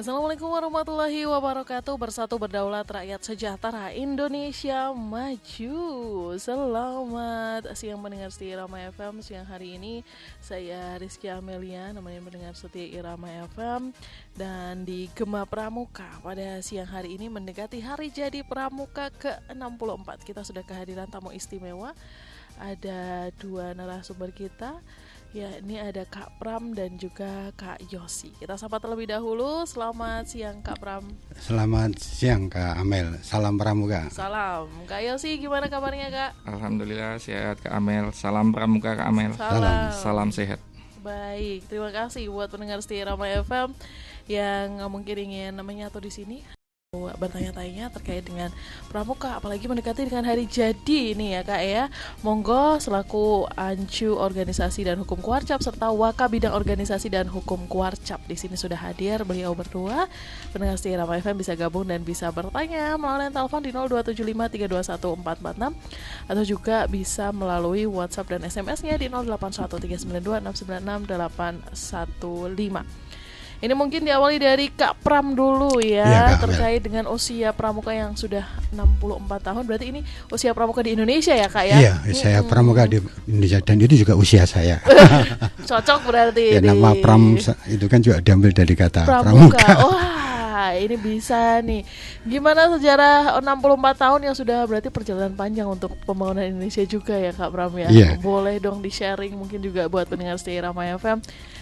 Assalamualaikum warahmatullahi wabarakatuh. Bersatu berdaulat rakyat sejahtera, Indonesia maju. Selamat siang mendengar setia Irama FM. Siang hari ini saya Rizky Amelia, namanya mendengar setia Irama FM. Dan di Gema Pramuka pada siang hari ini mendekati hari jadi Pramuka ke-64. Kita sudah kehadiran tamu istimewa. Ada dua narasumber kita. Ya, ini ada Kak Pram dan juga Kak Yosi. Kita sapa terlebih dahulu. Selamat siang Kak Pram. Selamat siang Kak Amel. Salam Pramuka. Salam. Kak Yosi, gimana kabarnya Kak? Alhamdulillah sehat Kak Amel. Salam Pramuka Kak Amel. Salam sehat. Baik, terima kasih buat pendengar setia Irama FM yang mungkin ingin menyatu di sini, bertanya-tanya terkait dengan Pramuka, apalagi mendekati dengan hari jadi ini ya Kak ya. Monggo selaku Ancu Organisasi dan Hukum Kuarcap serta Waka Bidang Organisasi dan Hukum Kuarcap di sini sudah hadir beliau berdua. Pendengar setia Irama FM bisa gabung dan bisa bertanya melalui telepon di 02753214446 atau juga bisa melalui WhatsApp dan SMS-nya di 081392696815. Ini mungkin diawali dari Kak Pram dulu ya, terkait dengan usia Pramuka yang sudah 64 tahun. Berarti ini usia Pramuka di Indonesia ya Kak ya? Iya, saya Pramuka di Indonesia dan itu juga usia saya. Cocok berarti. Ya, nama Pram itu kan juga diambil dari kata Pramuka. Wah, ini bisa nih. Gimana sejarah 64 tahun yang sudah berarti perjalanan panjang untuk pembangunan Indonesia juga ya Kak Pram ya? Iya. Boleh dong di-sharing mungkin juga buat pendengar setia Irama FM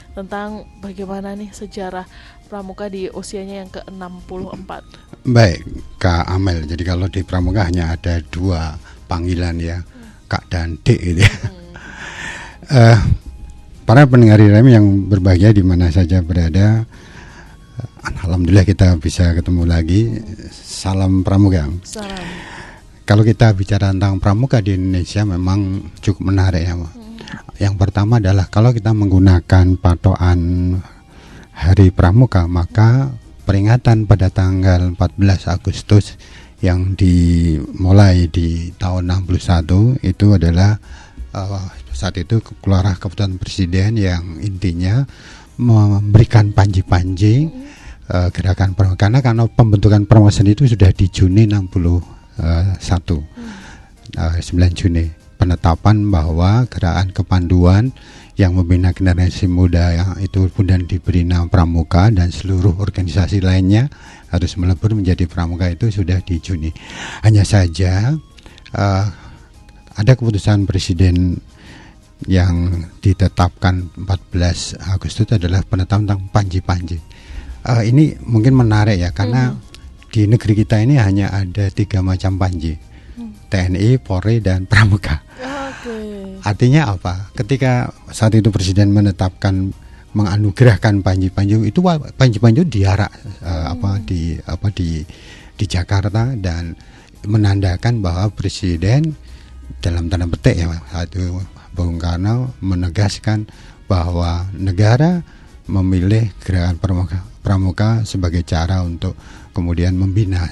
tentang bagaimana nih sejarah Pramuka di usianya yang ke-64. Baik, Kak Amel. Jadi kalau di Pramuka hanya ada dua panggilan ya, Kak dan Dek gitu ya. Para pendengar Irama yang berbahagia di mana saja berada, alhamdulillah kita bisa ketemu lagi. Salam Pramuka. Salam. Kalau kita bicara tentang Pramuka di Indonesia memang cukup menarik ya. Yang pertama adalah kalau kita menggunakan patokan Hari Pramuka, maka peringatan pada tanggal 14 Agustus yang dimulai di tahun 61 itu adalah saat itu keluar keputusan presiden yang intinya memberikan panji-panji gerakan Pramuka, karena pembentukan Pramuka itu sudah di Juni 61, 9 Juni. Penetapan bahwa gerakan kepanduan yang membina generasi muda yang itu kemudian diberi nama Pramuka dan seluruh organisasi lainnya harus melebur menjadi Pramuka itu sudah di Juni. Hanya saja ada keputusan presiden yang ditetapkan 14 Agustus adalah penetapan tentang panji-panji. Ini mungkin menarik ya, karena di negeri kita ini hanya ada 3 macam panji. TNI, Polri, dan Pramuka. Artinya apa? Ketika saat itu presiden menetapkan menganugerahkan panji-panji itu, panji-panji diarak di Jakarta dan menandakan bahwa presiden dalam tanda petik ya saat itu Bung Karno menegaskan bahwa negara memilih gerakan Pramuka sebagai cara untuk kemudian membina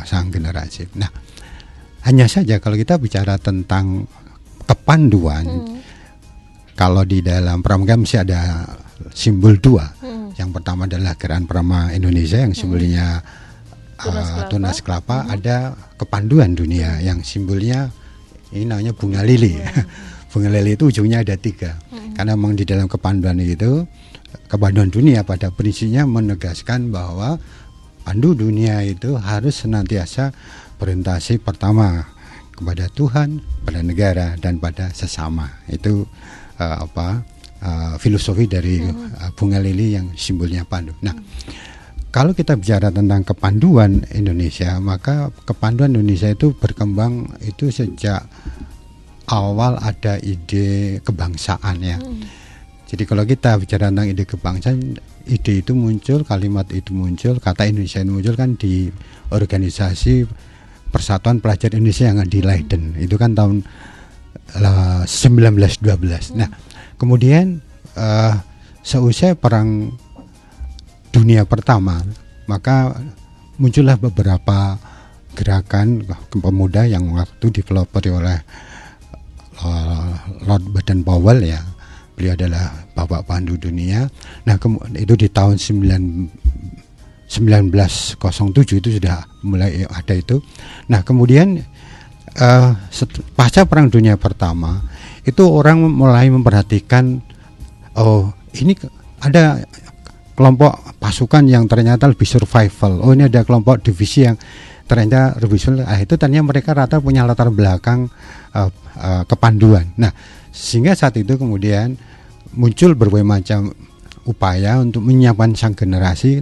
sang generasi. Nah, hanya saja kalau kita bicara tentang kepanduan, kalau di dalam Pramuka mesti ada simbol 2. Yang pertama adalah Gerakan Pramuka Indonesia yang simbolnya tunas kelapa. Ada kepanduan dunia yang simbolnya ini namanya bunga lili. Bunga lili itu ujungnya ada 3. Karena memang di dalam kepanduan itu, kepanduan dunia pada prinsipnya menegaskan bahwa pandu dunia itu harus senantiasa orientasi pertama kepada Tuhan, pada negara, dan pada sesama. Itu filosofi dari bunga lili yang simbolnya pandu. Nah, kalau kita bicara tentang kepanduan Indonesia, maka kepanduan Indonesia itu berkembang itu sejak awal ada ide kebangsaan ya. Jadi kalau kita bicara tentang ide kebangsaan, ide itu muncul, kalimat itu muncul, kata Indonesia itu muncul kan di organisasi Persatuan Pelajar Indonesia yang di Leiden. Itu kan tahun 1912. Nah, kemudian seusai Perang Dunia Pertama, maka muncullah beberapa gerakan pemuda yang waktu dipelopori oleh Lord Baden-Powell ya. Beliau adalah Bapak Pandu Dunia. Nah, itu di tahun 1907 itu sudah mulai ada itu. Nah kemudian pasca Perang Dunia Pertama itu orang mulai memperhatikan, oh ini ada kelompok pasukan yang ternyata lebih survival. Oh ini ada kelompok divisi yang ternyata lebih survival. Itu ternyata mereka rata punya latar belakang kepanduan. Nah sehingga saat itu kemudian muncul berbagai macam upaya untuk menyiapkan sang generasi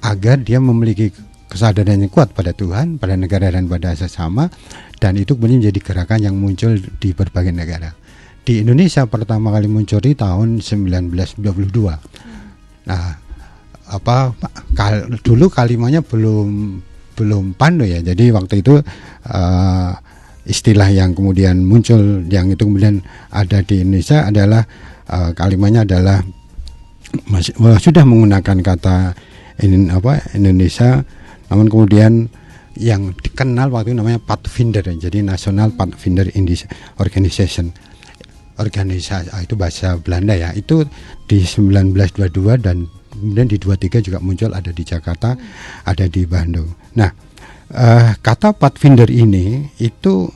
agar dia memiliki kesadaran yang kuat pada Tuhan, pada negara dan pada sesama, dan itu kemudian menjadi gerakan yang muncul di berbagai negara. Di Indonesia pertama kali muncul di tahun 1922. Nah, dulu kalimatnya belum Pandu ya. Jadi waktu itu istilah yang kemudian muncul, yang itu kemudian ada di Indonesia adalah kalimatnya adalah sudah menggunakan kata Indonesia, namun kemudian yang dikenal waktu itu namanya Pathfinder, jadi National Pathfinder Organization. Organisasi itu bahasa Belanda ya. Itu di 1922 dan kemudian di 23 juga muncul, ada di Jakarta, ada di Bandung. Nah, kata Pathfinder ini itu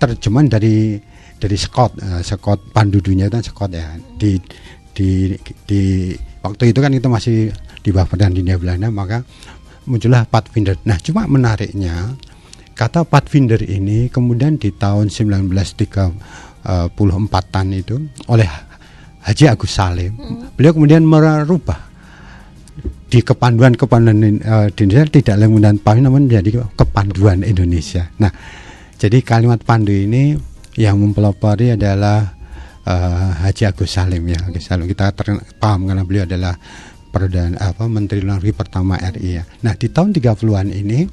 terjemahan dari Scott pandu dunia itu Scott ya. Di waktu itu kan itu masih di bawah Perdana Hindia Belanda, maka muncullah Pathfinder. Nah, cuma menariknya kata Pathfinder ini kemudian di tahun 1934-an itu oleh Haji Agus Salim, beliau kemudian merubah di kepanduan di Indonesia tidak lagi menggunakan pandu namun menjadi kepanduan Indonesia. Nah, jadi kalimat pandu ini yang mempelopori adalah Haji Agus Salim ya. Agus Salim kita paham karena beliau adalah Menteri Luar Negeri pertama RI ya. Nah, di tahun 30-an ini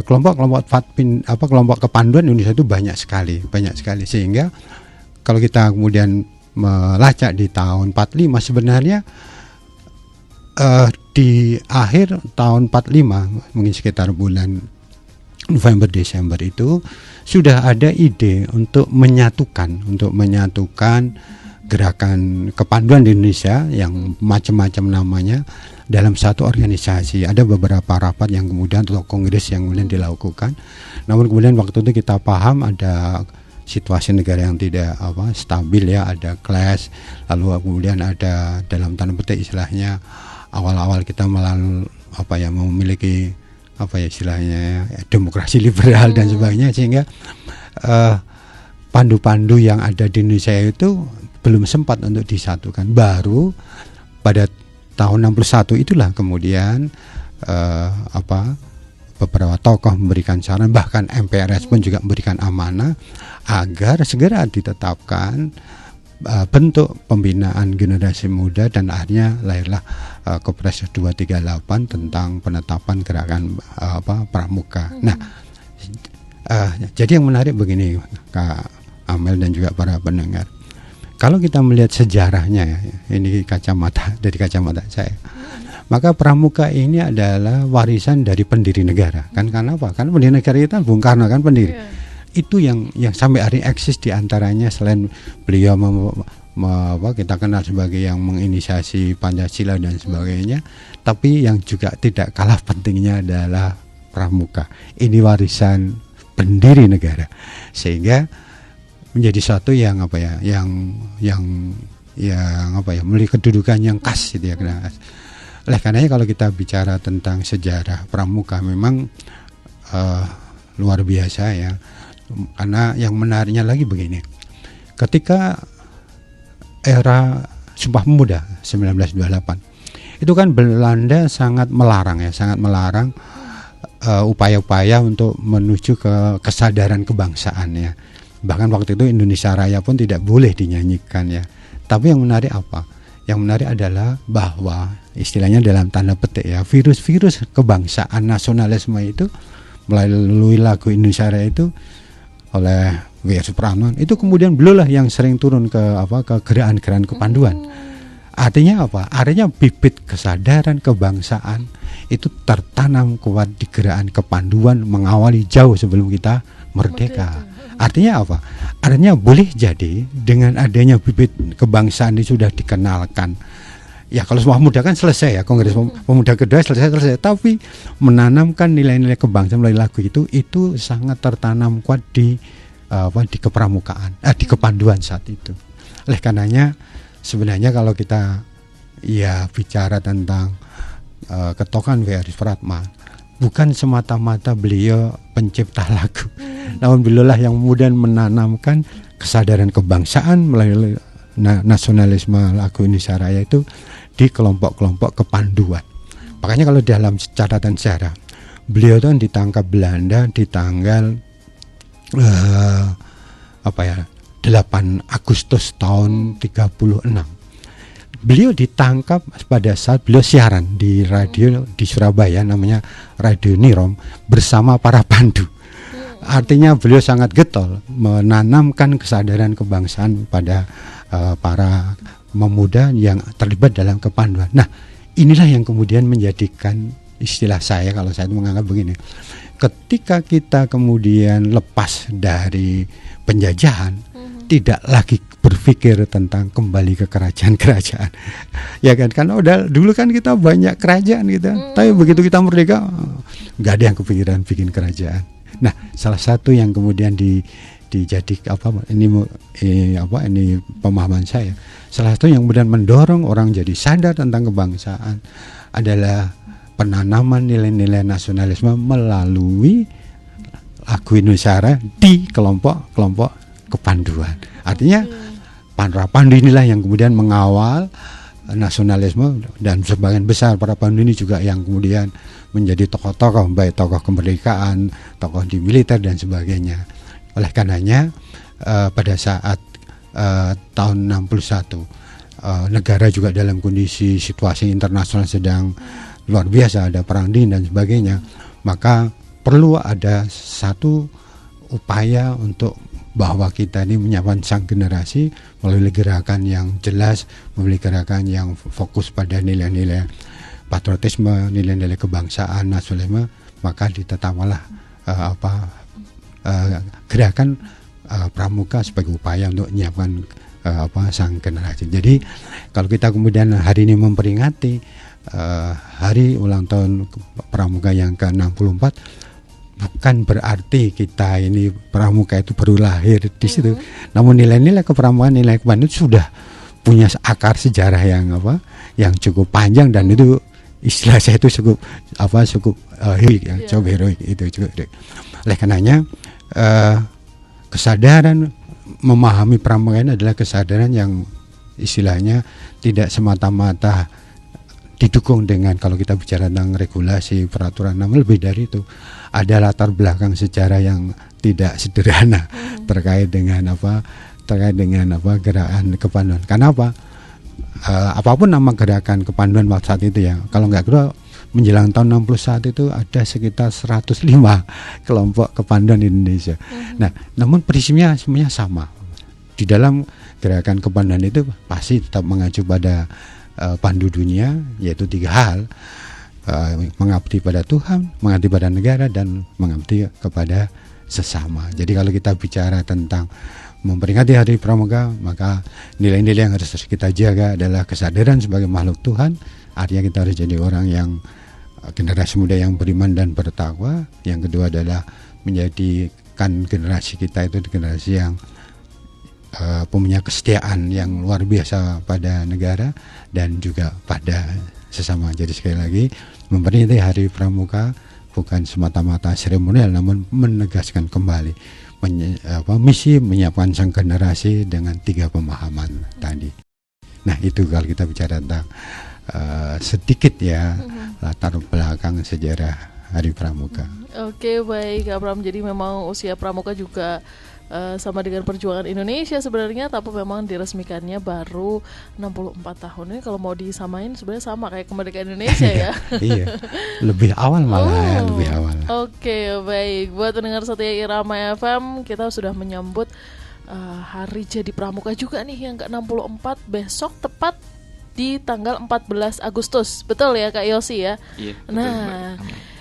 kelompok kepanduan Indonesia itu banyak sekali sehingga kalau kita kemudian melacak di tahun 45 sebenarnya di akhir tahun 45 mungkin sekitar bulan November Desember itu sudah ada ide untuk menyatukan gerakan kepanduan di Indonesia yang macam-macam namanya dalam satu organisasi. Ada beberapa rapat yang kemudian atau kongres yang kemudian dilakukan. Namun kemudian waktu itu kita paham ada situasi negara yang tidak stabil ya, ada clash, lalu kemudian ada dalam tanda petik istilahnya awal-awal kita memiliki istilahnya demokrasi liberal dan sebagainya, sehingga pandu-pandu yang ada di Indonesia itu belum sempat untuk disatukan. Baru pada tahun 61 itulah kemudian beberapa tokoh memberikan saran, bahkan MPRS pun juga memberikan amanah agar segera ditetapkan bentuk pembinaan generasi muda, dan akhirnya lahirlah Kepres 238 tentang penetapan gerakan pramuka. Nah, jadi yang menarik begini Kak Amel dan juga para pendengar, kalau kita melihat sejarahnya ya, ini dari kacamata saya, maka pramuka ini adalah warisan dari pendiri negara. Kan karena apa? Karena pendiri negara itu Bung Karno kan pendiri. Itu yang sampai hari eksis diantaranya, selain beliau kita kenal sebagai yang menginisiasi Pancasila dan sebagainya, tapi yang juga tidak kalah pentingnya adalah pramuka. Ini warisan pendiri negara, sehingga menjadi suatu yang memiliki kedudukan yang khas gitu ya. Oleh karenanya kalau kita bicara tentang sejarah pramuka memang luar biasa ya. Karena yang menariknya lagi begini, ketika era Sumpah Pemuda 1928 itu kan Belanda sangat melarang upaya-upaya untuk menuju ke kesadaran kebangsaan ya. Bahkan waktu itu Indonesia Raya pun tidak boleh dinyanyikan ya. Tapi yang menarik apa? Yang menarik adalah bahwa istilahnya dalam tanda petik ya, virus-virus kebangsaan nasionalisme itu melalui lagu Indonesia Raya itu oleh W.R. Supratman itu kemudian beliau yang sering turun ke gerakan-gerakan kepanduan. Artinya apa? Artinya bibit kesadaran kebangsaan itu tertanam kuat di gerakan kepanduan mengawali jauh sebelum kita merdeka. Artinya apa? Artinya boleh jadi dengan adanya bibit kebangsaan ini sudah dikenalkan Ya kalau Sumpah Pemuda kan selesai ya, Kongres Pemuda kedua selesai. Tapi menanamkan nilai-nilai kebangsaan melalui lagu itu sangat tertanam kuat di kepramukaan, di kepanduan saat itu. Oleh karenanya sebenarnya kalau kita ya bicara tentang ketokohan W. Aris Pratma, bukan semata-mata beliau pencipta lagu, namun beliaulah yang kemudian menanamkan kesadaran kebangsaan melalui nasionalisme lagu Indonesia Raya itu di kelompok-kelompok kepanduan. Makanya kalau dalam catatan sejarah, beliau itu ditangkap Belanda di tanggal 8 Agustus tahun 36. Beliau ditangkap pada saat beliau siaran di radio di Surabaya, namanya Radio Nirom, bersama para pandu. Artinya beliau sangat getol menanamkan kesadaran kebangsaan pada para pemuda yang terlibat dalam kepanduan. Nah, inilah yang kemudian menjadikan istilah saya, kalau saya menganggap begini, ketika kita kemudian lepas dari penjajahan, tidak lagi berpikir tentang kembali ke kerajaan-kerajaan, ya kan? Karena udah dulu kan kita banyak kerajaan gitu, tapi begitu kita merdeka, nggak ada yang kepikiran bikin kerajaan. Nah, salah satu yang kemudian dijadikan ini pemahaman saya, salah satu yang kemudian mendorong orang jadi sadar tentang kebangsaan adalah penanaman nilai-nilai nasionalisme melalui lagu Indonesia Raya di kelompok-kelompok kepanduan. Artinya para pandu inilah yang kemudian mengawal nasionalisme, dan sebagian besar para pandu ini juga yang kemudian menjadi tokoh-tokoh, baik tokoh kemerdekaan, tokoh di militer dan sebagainya. Oleh karenanya pada saat tahun 61 negara juga dalam kondisi situasi internasional sedang luar biasa, ada perang dingin dan sebagainya, maka perlu ada satu upaya untuk bahwa kita ini menyiapkan sang generasi melalui gerakan yang jelas, melalui gerakan yang fokus pada nilai-nilai patriotisme, nilai-nilai kebangsaan, nasionalisme, maka ditetapkanlah gerakan pramuka sebagai upaya untuk menyiapkan sang generasi. Jadi kalau kita kemudian hari ini memperingati hari ulang tahun pramuka yang ke-64, bukan berarti kita ini pramuka itu baru lahir di situ. Namun nilai-nilai kepramukaan, nilai kebangsaan itu sudah punya akar sejarah yang cukup panjang, dan itu istilah saya itu cukup heroik, cukup heroik itu juga. Oleh karenanya kesadaran memahami pramuka ini adalah kesadaran yang istilahnya tidak semata-mata didukung dengan, kalau kita bicara tentang regulasi peraturan, namun lebih dari itu ada latar belakang sejarah yang tidak sederhana terkait dengan gerakan kepanduan. Karena apapun nama gerakan kepanduan pada saat itu ya, kalau nggak kira menjelang tahun 61 itu ada sekitar 105 kelompok kepanduan di Indonesia. Nah, namun prinsipnya semuanya sama. Di dalam gerakan kepanduan itu pasti tetap mengacu pada pandu dunia, yaitu 3 hal: mengabdi pada Tuhan, mengabdi pada negara, dan mengabdi kepada sesama. Jadi kalau kita bicara tentang memperingati Hari Pramuka, maka nilai-nilai yang harus kita jaga adalah kesadaran sebagai makhluk Tuhan. Artinya kita harus jadi orang yang generasi muda yang beriman dan bertakwa. Yang kedua adalah menjadikan generasi kita itu generasi yang punya kesetiaan yang luar biasa pada negara dan juga pada sesama. Jadi sekali lagi, memperingati Hari Pramuka bukan semata-mata seremonial, namun menegaskan kembali misi menyiapkan sang generasi dengan 3 pemahaman tadi. Nah, itu kalau kita bicara tentang sedikit ya latar belakang sejarah Hari Pramuka. Oke, baik Kak Pram. Jadi memang usia Pramuka juga sama dengan perjuangan Indonesia sebenarnya, tapi memang diresmikannya baru 64 tahun. Ini kalau mau disamain sebenarnya sama kayak kemerdekaan Indonesia ya. Iya, lebih awal malah lebih awal. Oke, baik. Buat pendengar setia Irama FM, kita sudah menyambut hari jadi Pramuka juga nih yang ke-64 besok, tepat di tanggal 14 Agustus. Betul ya Kak Yosi ya? Iya, betul, nah,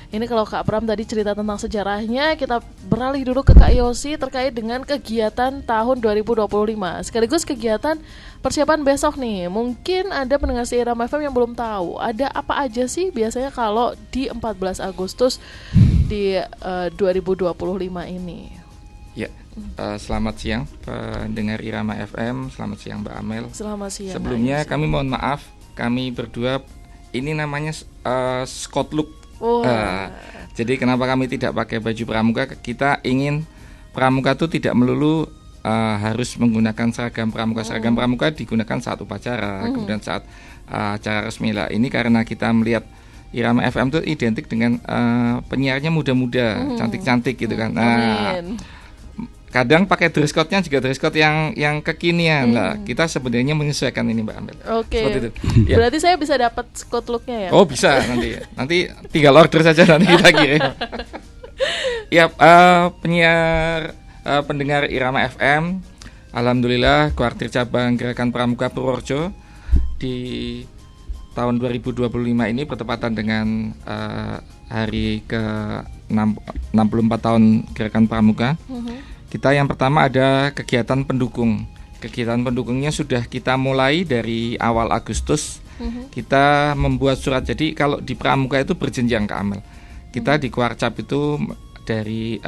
Ini kalau Kak Pram tadi cerita tentang sejarahnya, kita beralih dulu ke Kak Yosi terkait dengan kegiatan tahun 2025. Sekaligus kegiatan persiapan besok nih. Mungkin ada pendengar Irama FM yang belum tahu, ada apa aja sih biasanya kalau di 14 Agustus di 2025 ini. Ya, selamat siang pendengar Irama FM, selamat siang Mbak Amel. Selamat siang. Sebelumnya kami mohon maaf, kami berdua ini namanya Scott look. Jadi kenapa kami tidak pakai baju pramuka? Kita ingin pramuka itu tidak melulu harus menggunakan seragam pramuka. Seragam pramuka digunakan saat upacara, kemudian saat acara resmi lah. Ini karena kita melihat Irama FM itu identik dengan penyiarnya muda-muda, cantik-cantik gitu kan. Kadang pakai dress code-nya juga dress code yang kekinian lah. Kita sebenarnya menyesuaikan ini Mbak Amel. Oke. Ya. Berarti saya bisa dapat Scott look-nya ya? Oh bisa nanti tinggal order saja nanti kita kirim. Ya penyiar pendengar Irama FM, alhamdulillah kuartir cabang Gerakan Pramuka Purworejo di tahun 2025 ini bertepatan dengan hari ke 64 tahun Gerakan Pramuka. Kita yang pertama ada kegiatan pendukung. Kegiatan pendukungnya sudah kita mulai dari awal Agustus. Kita membuat surat. Jadi kalau di Pramuka itu berjenjang Kak Amel. Kita di Kuarcap itu dari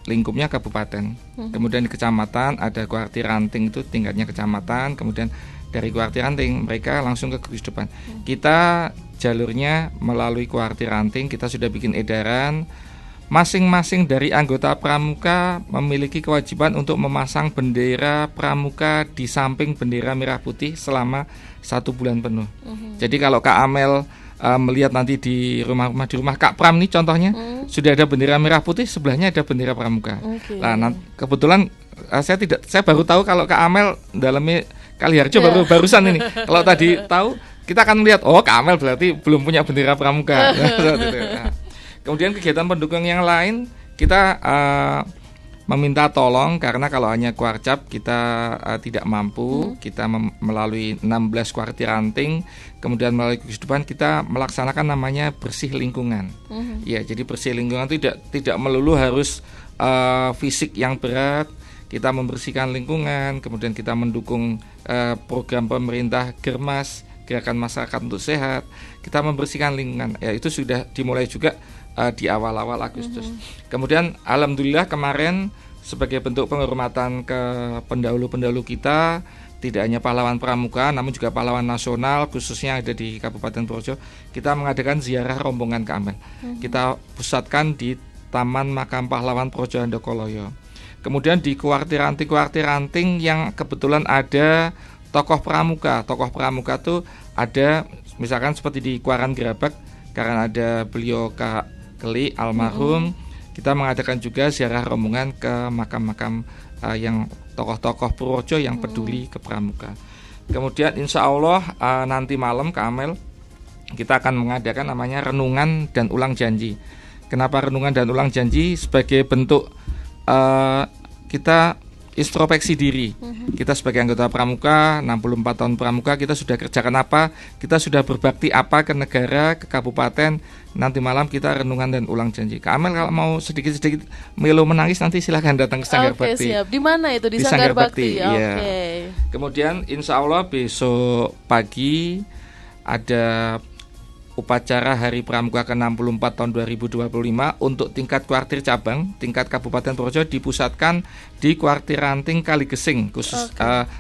lingkupnya kabupaten. Kemudian di kecamatan ada Kuartir Ranting itu tingkatnya kecamatan. Kemudian dari Kuartir Ranting mereka langsung ke Gugus Depan. Kita jalurnya melalui Kuartir Ranting. Kita sudah bikin edaran. Masing-masing dari anggota pramuka memiliki kewajiban untuk memasang bendera pramuka di samping bendera merah putih selama 1 bulan penuh. Jadi kalau Kak Amel melihat nanti di rumah Kak Pram nih contohnya sudah ada bendera merah putih, sebelahnya ada bendera pramuka. Nah, kebetulan saya baru tahu kalau Kak Amel dalamnya Kaliharjo barusan ini. Kalau tadi tahu kita akan melihat Kak Amel berarti belum punya bendera pramuka. Kemudian kegiatan pendukung yang lain kita meminta tolong karena kalau hanya Kuarcap kita tidak mampu. Kita melalui 16 kuartir ranting, kemudian melalui Gugus Depan kita melaksanakan namanya bersih lingkungan. Ya, jadi bersih lingkungan itu tidak melulu harus fisik yang berat. Kita membersihkan lingkungan, kemudian kita mendukung program pemerintah Germas, Gerakan Masyarakat untuk Sehat. Kita membersihkan lingkungan. Ya, itu sudah dimulai juga di awal-awal Agustus. Kemudian alhamdulillah kemarin sebagai bentuk penghormatan ke pendahulu-pendahulu kita, tidak hanya pahlawan pramuka namun juga pahlawan nasional khususnya ada di Kabupaten Purworejo, kita mengadakan ziarah rombongan ke Amel. Kita pusatkan di Taman Makam Pahlawan Purworejo Handokoloyo. Kemudian di kuartir ranting yang kebetulan ada tokoh pramuka. Tokoh pramuka tuh ada misalkan seperti di Kuaran Gerabak karena ada beliau Kak Keli almarhum, kita mengadakan juga ziarah rombongan ke makam-makam yang tokoh-tokoh Purworejo yang peduli ke pramuka. Kemudian insya Allah nanti malam Kak Amel kita akan mengadakan namanya renungan dan ulang janji. Kenapa renungan dan ulang janji? Sebagai bentuk kita introspeksi diri. Kita sebagai anggota pramuka 64 tahun pramuka, kita sudah kerjakan apa, kita sudah berbakti apa ke negara, ke kabupaten. Nanti malam kita renungan dan ulang janji. Kak Amel kalau mau sedikit-sedikit melo menangis nanti silahkan datang ke Sanggar Bakti. Siap. Di mana itu? Di Sanggar Bakti. Ya. Kemudian insya Allah besok pagi ada upacara Hari Pramuka ke-64 tahun 2025 untuk tingkat kuartir cabang, tingkat Kabupaten Purworejo dipusatkan di Kuartir Ranting Kaligesing, khusus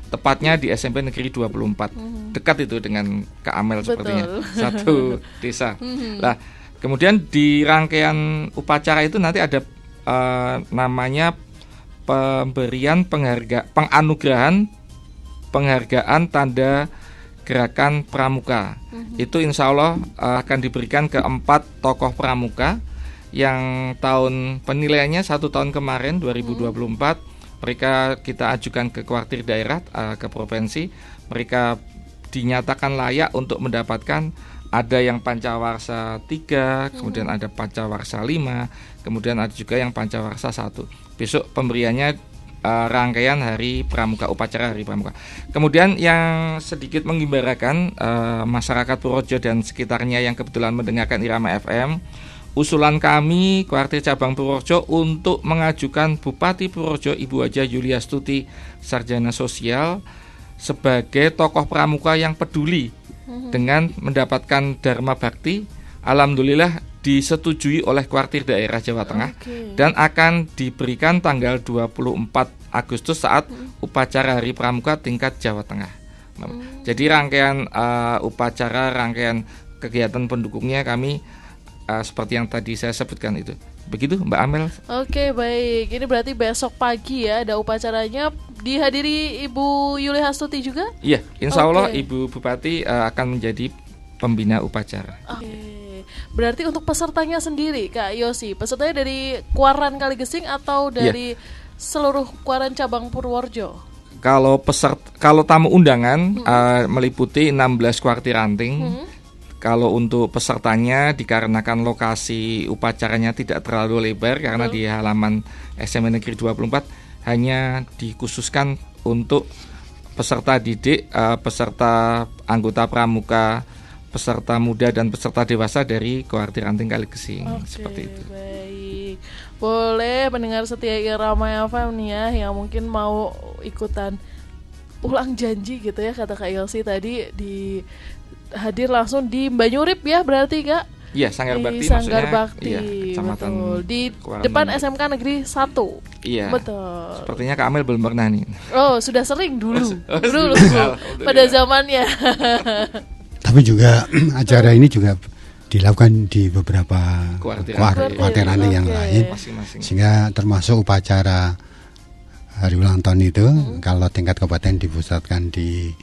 tepatnya di SMP Negeri 24. Dekat itu dengan Kak Amel sepertinya, satu desa. Nah, kemudian di rangkaian upacara itu nanti ada namanya pemberian penghargaan tanda Gerakan Pramuka. Itu insya Allah akan diberikan ke 4 tokoh pramuka yang tahun penilaiannya 1 tahun kemarin 2024 mereka kita ajukan ke kuartir daerah, ke provinsi. Mereka dinyatakan layak untuk mendapatkan, ada yang Pancawarsa 3, kemudian ada Pancawarsa 5, kemudian ada juga yang Pancawarsa 1. Besok pemberiannya rangkaian Hari Pramuka, upacara Hari Pramuka. Kemudian yang sedikit mengimbarakan masyarakat Purworejo dan sekitarnya yang kebetulan mendengarkan Irama FM usulan kami Kuartir Cabang Purworejo untuk mengajukan Bupati Purworejo Ibu Haja Yuliastuti Sarjana Sosial sebagai tokoh pramuka yang peduli dengan mendapatkan Dharma Bakti. Alhamdulillah disetujui oleh Kuartir Daerah Jawa Tengah dan akan diberikan tanggal 24 Agustus saat upacara Hari Pramuka tingkat Jawa Tengah. Jadi rangkaian upacara, rangkaian kegiatan pendukungnya kami seperti yang tadi saya sebutkan itu. Begitu Mbak Amel. Oke, baik. Ini berarti besok pagi ya ada upacaranya, dihadiri Ibu Yuliastuti juga? Iya, insya Allah Ibu Bupati akan menjadi pembina upacara. Oke. Berarti untuk pesertanya sendiri Kak Yosi, pesertanya dari Kuaran Kaligesing atau dari seluruh Kuaran Cabang Purworejo? Kalau tamu undangan meliputi 16 Kuartir Ranting. Kalau untuk pesertanya dikarenakan lokasi upacaranya tidak terlalu lebar karena di halaman SMA Negeri 24 hanya dikhususkan untuk peserta didik, peserta anggota pramuka, peserta muda dan peserta dewasa dari Kuartir Ranting Kaligesing. Seperti itu. Baik. Boleh pendengar setia Irama FM nih ya yang mungkin mau ikutan ulang janji gitu ya, kata Kak Yosi tadi, di hadir langsung di Banyurip ya berarti Kak? Iya, Sanggar Bakti Sanggar maksudnya. Bakti, Iya, betul. Di Kuaran depan Banyurip. SMK Negeri 1. Iya. Betul. Sepertinya Kak Amel belum pernah nih. Oh, sudah sering dulu. Dulu Alhamdulillah. pada zamannya. Tapi juga acara ini juga dilakukan di beberapa Kuartir Ranting yang lain, masing-masing. sehingga termasuk upacara hari ulang tahun itu kalau tingkat kabupaten dipusatkan di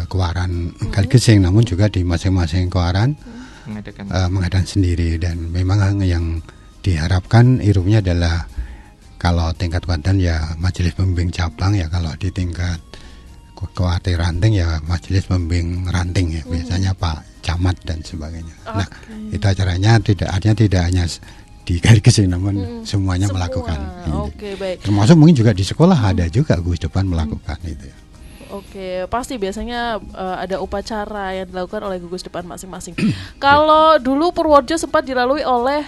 Kuaran Kaligesing, namun juga di masing-masing Kuaran mengadakan sendiri. Dan memang yang diharapkan irupnya adalah kalau tingkat kabupaten ya majelis pembimbing cabang, ya kalau di tingkat Kuartir Ranting ya majelis pembimbing ranting ya, biasanya Pak Camat dan sebagainya. Nah, itu acaranya tidak hanya di Kaligesing namun semuanya melakukan. Baik. Termasuk mungkin juga di sekolah ada juga Gus Depan melakukan itu ya. Oke, pasti biasanya ada upacara yang dilakukan oleh gugus depan masing-masing. Kalau dulu Purworejo sempat dilalui oleh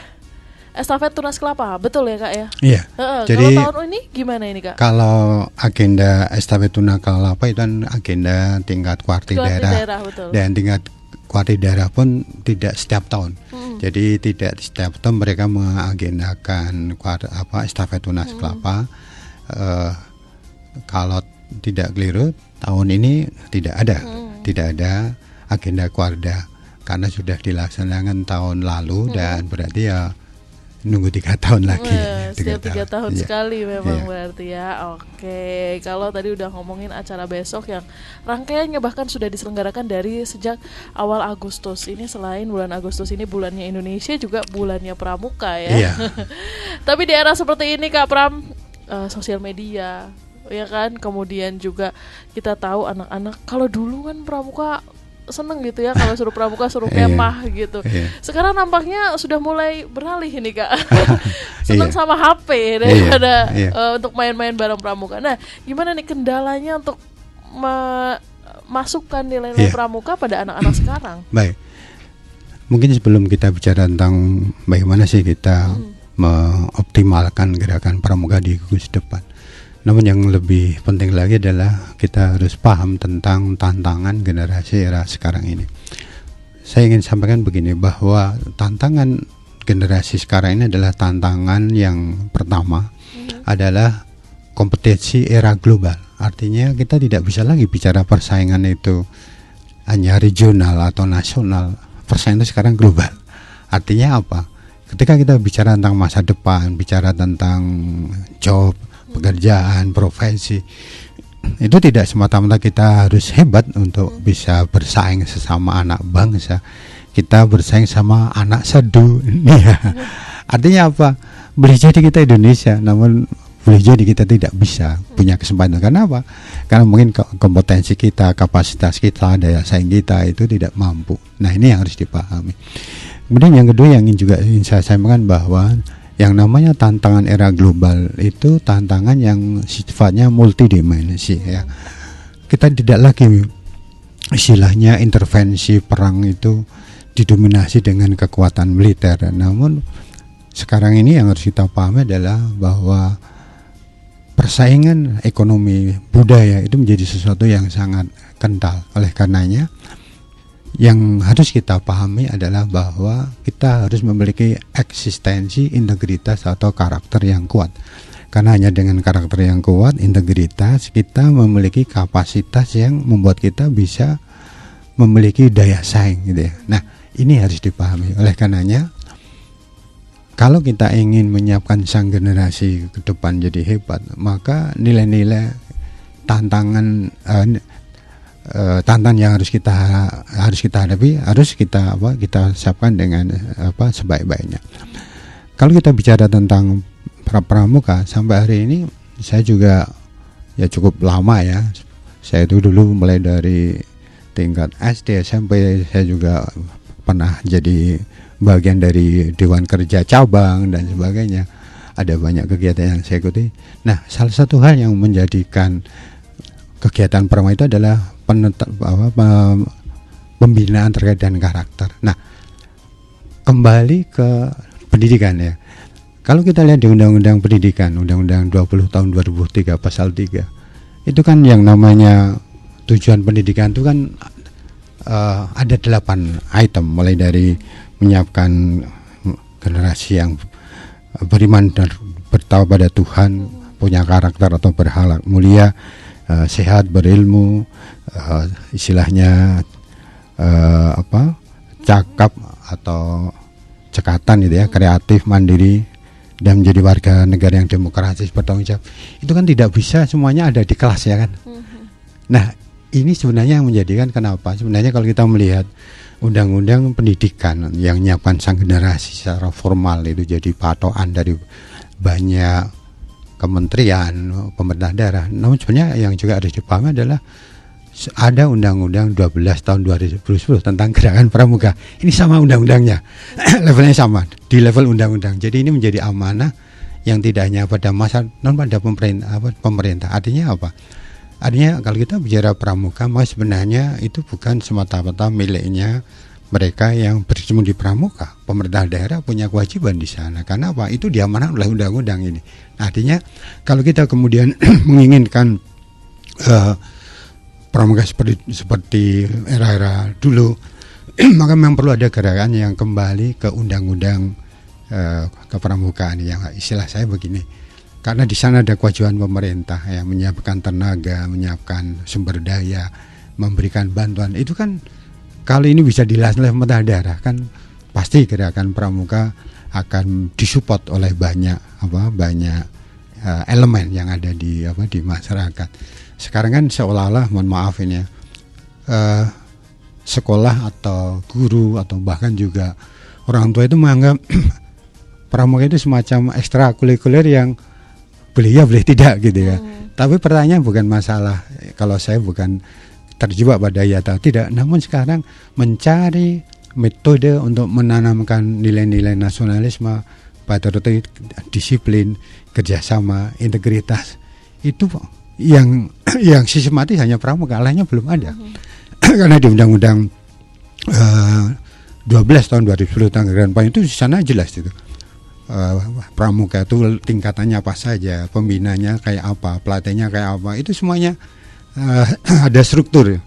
estafet Tunas Kelapa, betul ya Kak ya? Iya. Kalau Jadi tahun ini gimana ini Kak? Kalau agenda estafet Tunas Kelapa itu kan agenda tingkat kuartir daerah betul. Dan tingkat kuartir daerah pun tidak setiap tahun. Jadi tidak setiap tahun mereka mengagendakan estafet Tunas Kelapa. Kalau tidak keliru tahun ini tidak ada agenda Kuarda karena sudah dilaksanakan tahun lalu dan berarti ya nunggu 3 tahun lagi. Setiap 3 tahun sekali memang berarti ya. Oke, kalau tadi udah ngomongin acara besok yang rangkaiannya bahkan sudah diselenggarakan dari sejak awal Agustus. Ini selain bulan Agustus ini bulannya Indonesia juga bulannya Pramuka ya. Tapi di era seperti ini Kak Pram, sosial media ya kan, kemudian juga kita tahu anak-anak kalau dulu kan pramuka seneng gitu ya, kalau suruh pramuka suruh kemah gitu. Sekarang nampaknya sudah mulai beralih ini Kak. Seneng sama HP daripada untuk main-main bareng pramuka. Nah, gimana nih kendalanya untuk memasukkan nilai-nilai pramuka pada anak-anak sekarang? Baik. Mungkin sebelum kita bicara tentang bagaimana sih kita mengoptimalkan gerakan pramuka di gugus depan, namun yang lebih penting lagi adalah kita harus paham tentang tantangan generasi era sekarang ini. Saya ingin sampaikan begini, bahwa tantangan generasi sekarang ini adalah tantangan yang pertama adalah kompetensi era global. Artinya kita tidak bisa lagi bicara persaingan itu hanya regional atau nasional. Persaingan itu sekarang global. Artinya apa? Ketika kita bicara tentang masa depan, bicara tentang job, pekerjaan, profesi, itu tidak semata-mata kita harus hebat untuk bisa bersaing sesama anak bangsa. Kita bersaing sama anak sedunia. Artinya apa? Boleh jadi kita Indonesia, namun boleh jadi kita tidak bisa punya kesempatan. Karena apa? Karena mungkin kompetensi kita, kapasitas kita, daya saing kita itu tidak mampu. Nah, ini yang harus dipahami. Kemudian yang kedua yang ingin saya sampaikan, bahwa yang namanya tantangan era global itu tantangan yang sifatnya multidimensi ya. Kita tidak lagi istilahnya intervensi perang itu didominasi dengan kekuatan militer. Namun sekarang ini yang harus kita pahami adalah bahwa persaingan ekonomi budaya itu menjadi sesuatu yang sangat kental. Oleh karenanya yang harus kita pahami adalah bahwa kita harus memiliki eksistensi, integritas atau karakter yang kuat. Karena hanya dengan karakter yang kuat, integritas, kita memiliki kapasitas yang membuat kita bisa memiliki daya saing gitu ya. Nah, ini harus dipahami. Oleh karenanya kalau kita ingin menyiapkan sang generasi ke depan jadi hebat, maka nilai-nilai tantangan yang harus kita hadapi harus kita siapkan dengan sebaik-baiknya. Kalau kita bicara tentang pramuka sampai hari ini, saya juga ya cukup lama ya. Saya itu dulu mulai dari tingkat SD, SMP, saya juga pernah jadi bagian dari Dewan Kerja Cabang dan sebagainya. Ada banyak kegiatan yang saya ikuti. Nah, salah satu hal yang menjadikan kegiatan pramuka itu adalah pembinaan terkait dengan karakter. Nah, kembali ke pendidikan ya. Kalau kita lihat di Undang-Undang Pendidikan, Undang-Undang 20 tahun 2003 pasal 3, itu kan yang namanya tujuan pendidikan itu kan ada 8 item, mulai dari menyiapkan generasi yang beriman dan bertakwa pada Tuhan, punya karakter atau berakhlak mulia, sehat, berilmu, istilahnya cakap atau cekatan gitu ya, kreatif, mandiri, dan menjadi warga negara yang demokratis, bertanggung jawab. Itu kan tidak bisa semuanya ada di kelas ya kan. Nah, ini sebenarnya yang menjadikan kenapa sebenarnya kalau kita melihat undang-undang pendidikan yang menyiapkan sang generasi secara formal itu jadi patokan dari banyak kementerian, pemerintah daerah. Namun sebenarnya yang juga harus dipahami adalah ada Undang-Undang 12 tahun 2010 tentang gerakan pramuka. Ini sama undang-undangnya, levelnya sama di level undang-undang. Jadi ini menjadi amanah yang tidak hanya pada masyarakat, namun pada pemerintah. Artinya apa? Artinya kalau kita bicara pramuka, maka sebenarnya itu bukan semata-mata miliknya mereka yang berkecimpung di pramuka. Pemerintah daerah punya kewajiban di sana. Karena apa? Itu diamanahkan oleh undang-undang ini. Nah, artinya kalau kita kemudian menginginkan pramuka seperti era-era dulu, maka memang perlu ada gerakan yang kembali ke undang-undang kepramukaan. Yang istilah saya begini. Karena di sana ada kewajiban pemerintah yang menyiapkan tenaga, menyiapkan sumber daya, memberikan bantuan. Itu kan kalau ini bisa dilaksanakan oleh pemerintah daerah, kan pasti gerakan pramuka akan disupport oleh banyak elemen yang ada di masyarakat. Sekarang kan seolah-olah, mohon maaf ini ya, sekolah atau guru atau bahkan juga orang tua itu menganggap pramuka itu semacam ekstrakurikuler yang boleh ya boleh tidak gitu ya. Tapi pertanyaan bukan masalah kalau saya bukan terjebak pada ya atau tidak, namun sekarang mencari metode untuk menanamkan nilai-nilai nasionalisme, patriotisme, disiplin, kerjasama, integritas, itu yang sistematis hanya pramuka, lainnya belum ada. Karena di Undang-Undang 12 tahun 2010 tentang gerakan pramuka itu di sana jelas itu. Pramuka itu tingkatannya apa saja, pembinanya kayak apa, pelatihnya kayak apa, itu semuanya ada struktur,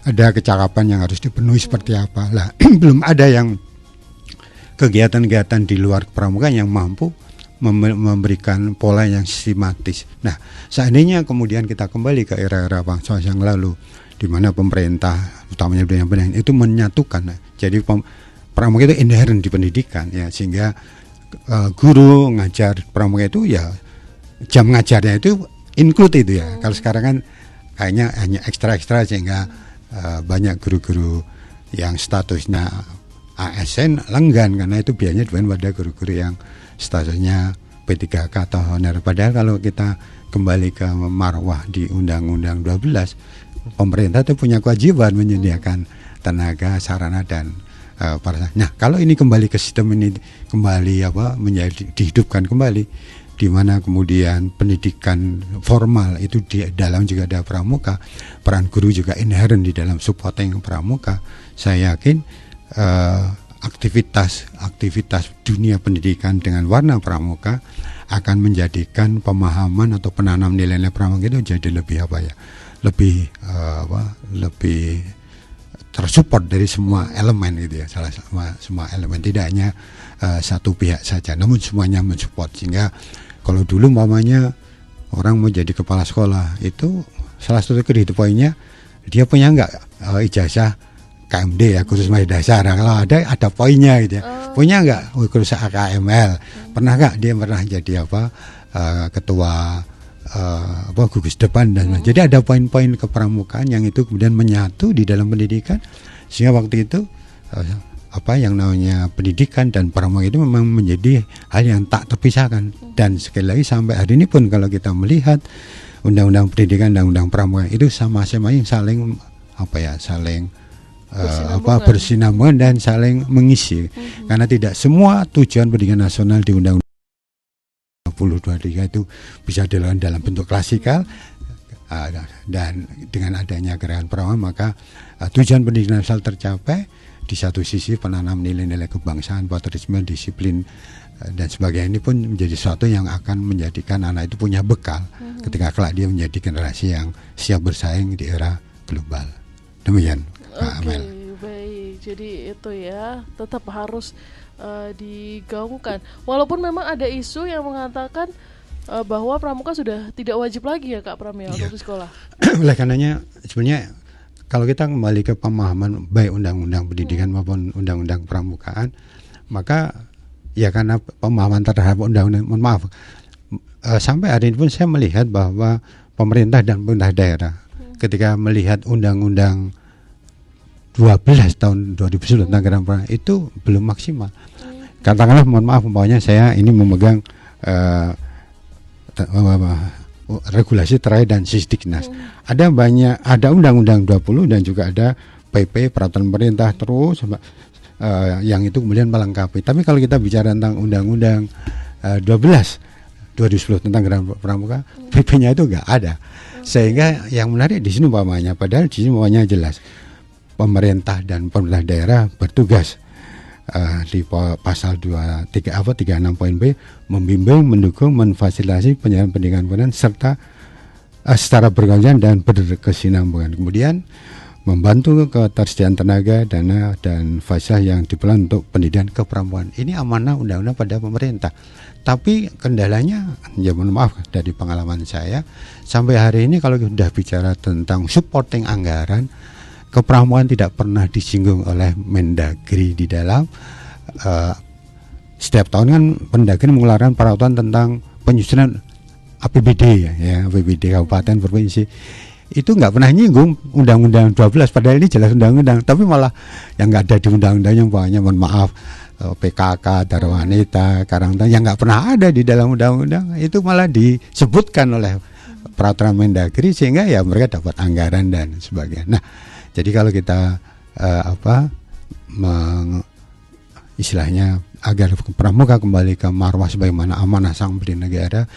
ada kecakapan yang harus dipenuhi seperti apa. Lah belum ada yang kegiatan-kegiatan di luar pramuka yang mampu memberikan pola yang sistematis. Nah, seandainya kemudian kita kembali ke era-era bangsa yang lalu, di mana pemerintah, utamanya pendidikan itu menyatukan. Jadi pramuka itu inherent di pendidikan ya, sehingga guru ngajar pramuka itu ya jam ngajarnya itu include itu ya. Kalau sekarang kan kayaknya hanya ekstra sehingga banyak guru-guru yang statusnya ASN lenggan karena itu biasanya dibanding pada guru-guru yang statusnya P3K atau honorer. Padahal kalau kita kembali ke marwah di Undang-Undang 12, pemerintah itu punya kewajiban menyediakan tenaga, sarana dan nah, kalau ini kembali ke sistem ini kembali menjadi dihidupkan kembali, di mana kemudian pendidikan formal itu di dalam juga ada pramuka, peran guru juga inherent di dalam supporting pramuka. Saya yakin aktivitas dunia pendidikan dengan warna pramuka akan menjadikan pemahaman atau penanam nilai-nilai pramuka itu jadi lebih lebih tersupport dari semua elemen gitu ya, semua elemen, tidak hanya satu pihak saja, namun semuanya mensupport. Sehingga kalau dulu umpamanya orang mau jadi kepala sekolah itu salah satu kriteria poinnya dia punya enggak ijazah KMD ya, kursus Madya Dasar. Nah, kalau ada poinnya gitu ya. Punya enggak kursus AKML? Pernah enggak dia pernah jadi ketua gugus depan dan jadi ada poin-poin kepramukaan yang itu kemudian menyatu di dalam pendidikan, sehingga waktu itu yang namanya pendidikan dan pramuka itu memang menjadi hal yang tak terpisahkan. Dan sekali lagi sampai hari ini pun kalau kita melihat undang-undang pendidikan dan undang pramuka itu sama-sama yang saling bersinambungan dan saling mengisi. Karena tidak semua tujuan pendidikan nasional di undang-undang 2023 itu bisa dilakukan dalam bentuk klasikal, dan dengan adanya gerakan pramuka maka tujuan pendidikan nasional tercapai. Di satu sisi penanam nilai-nilai kebangsaan, patriotisme, disiplin dan sebagainya, ini pun menjadi sesuatu yang akan menjadikan anak itu punya bekal ketika kelak dia menjadi generasi yang siap bersaing di era global. Demikian, Kak Amel. Baik. Jadi itu ya, tetap harus digaungkan. Walaupun memang ada isu yang mengatakan bahwa pramuka sudah tidak wajib lagi ya Kak Pram ya untuk di sekolah. Oleh karenanya sebenarnya kalau kita kembali ke pemahaman baik undang-undang pendidikan maupun undang-undang pramukaan, maka ya karena pemahaman terhadap undang-undang, sampai hari ini pun saya melihat bahwa pemerintah dan pemerintah daerah ketika melihat undang-undang 12 tahun 2010 tentang gerakan pramuka itu belum maksimal. Katakanlah, mohon maaf, umpamanya saya ini memegang regulasi terkait dan Sisdiknas. Ada undang-undang 20 dan juga ada PP peraturan pemerintah terus yang itu kemudian melengkapi. Tapi kalau kita bicara tentang undang-undang 2010 tentang gerakan pramuka, PP-nya itu enggak ada. Sehingga yang menarik di sini umpamanya, padahal di sini umpamanya jelas pemerintah dan pemerintah daerah bertugas di pasal 36 poin B membimbing, mendukung, memfasilitasi penyelenggaraan pendidikan serta secara berkelanjutan dan berkesinambungan. Kemudian membantu ketersediaan tenaga, dana dan fasilitas yang diperlukan untuk pendidikan kepramukaan. Ini amanah undang-undang pada pemerintah. Tapi kendalanya, ya mohon maaf dari pengalaman saya, sampai hari ini kalau sudah bicara tentang supporting anggaran, kepramukaan tidak pernah disinggung oleh Mendagri di dalam setiap tahun kan Mendagri mengeluarkan peraturan tentang penyusunan APBD ya APBD kabupaten provinsi. Itu nggak pernah nyinggung undang-undang 12, padahal ini jelas undang-undang, tapi malah yang nggak ada di undang-undang yang banyak, mohon maaf, PKK, Darah Wanita, Karangtang yang nggak pernah ada di dalam undang-undang, itu malah disebutkan oleh peraturan Mendagri, sehingga ya mereka dapat anggaran dan sebagainya. Nah, jadi kalau kita istilahnya agar pramuka kembali ke marwah sebagaimana amanah sang pendiri negara,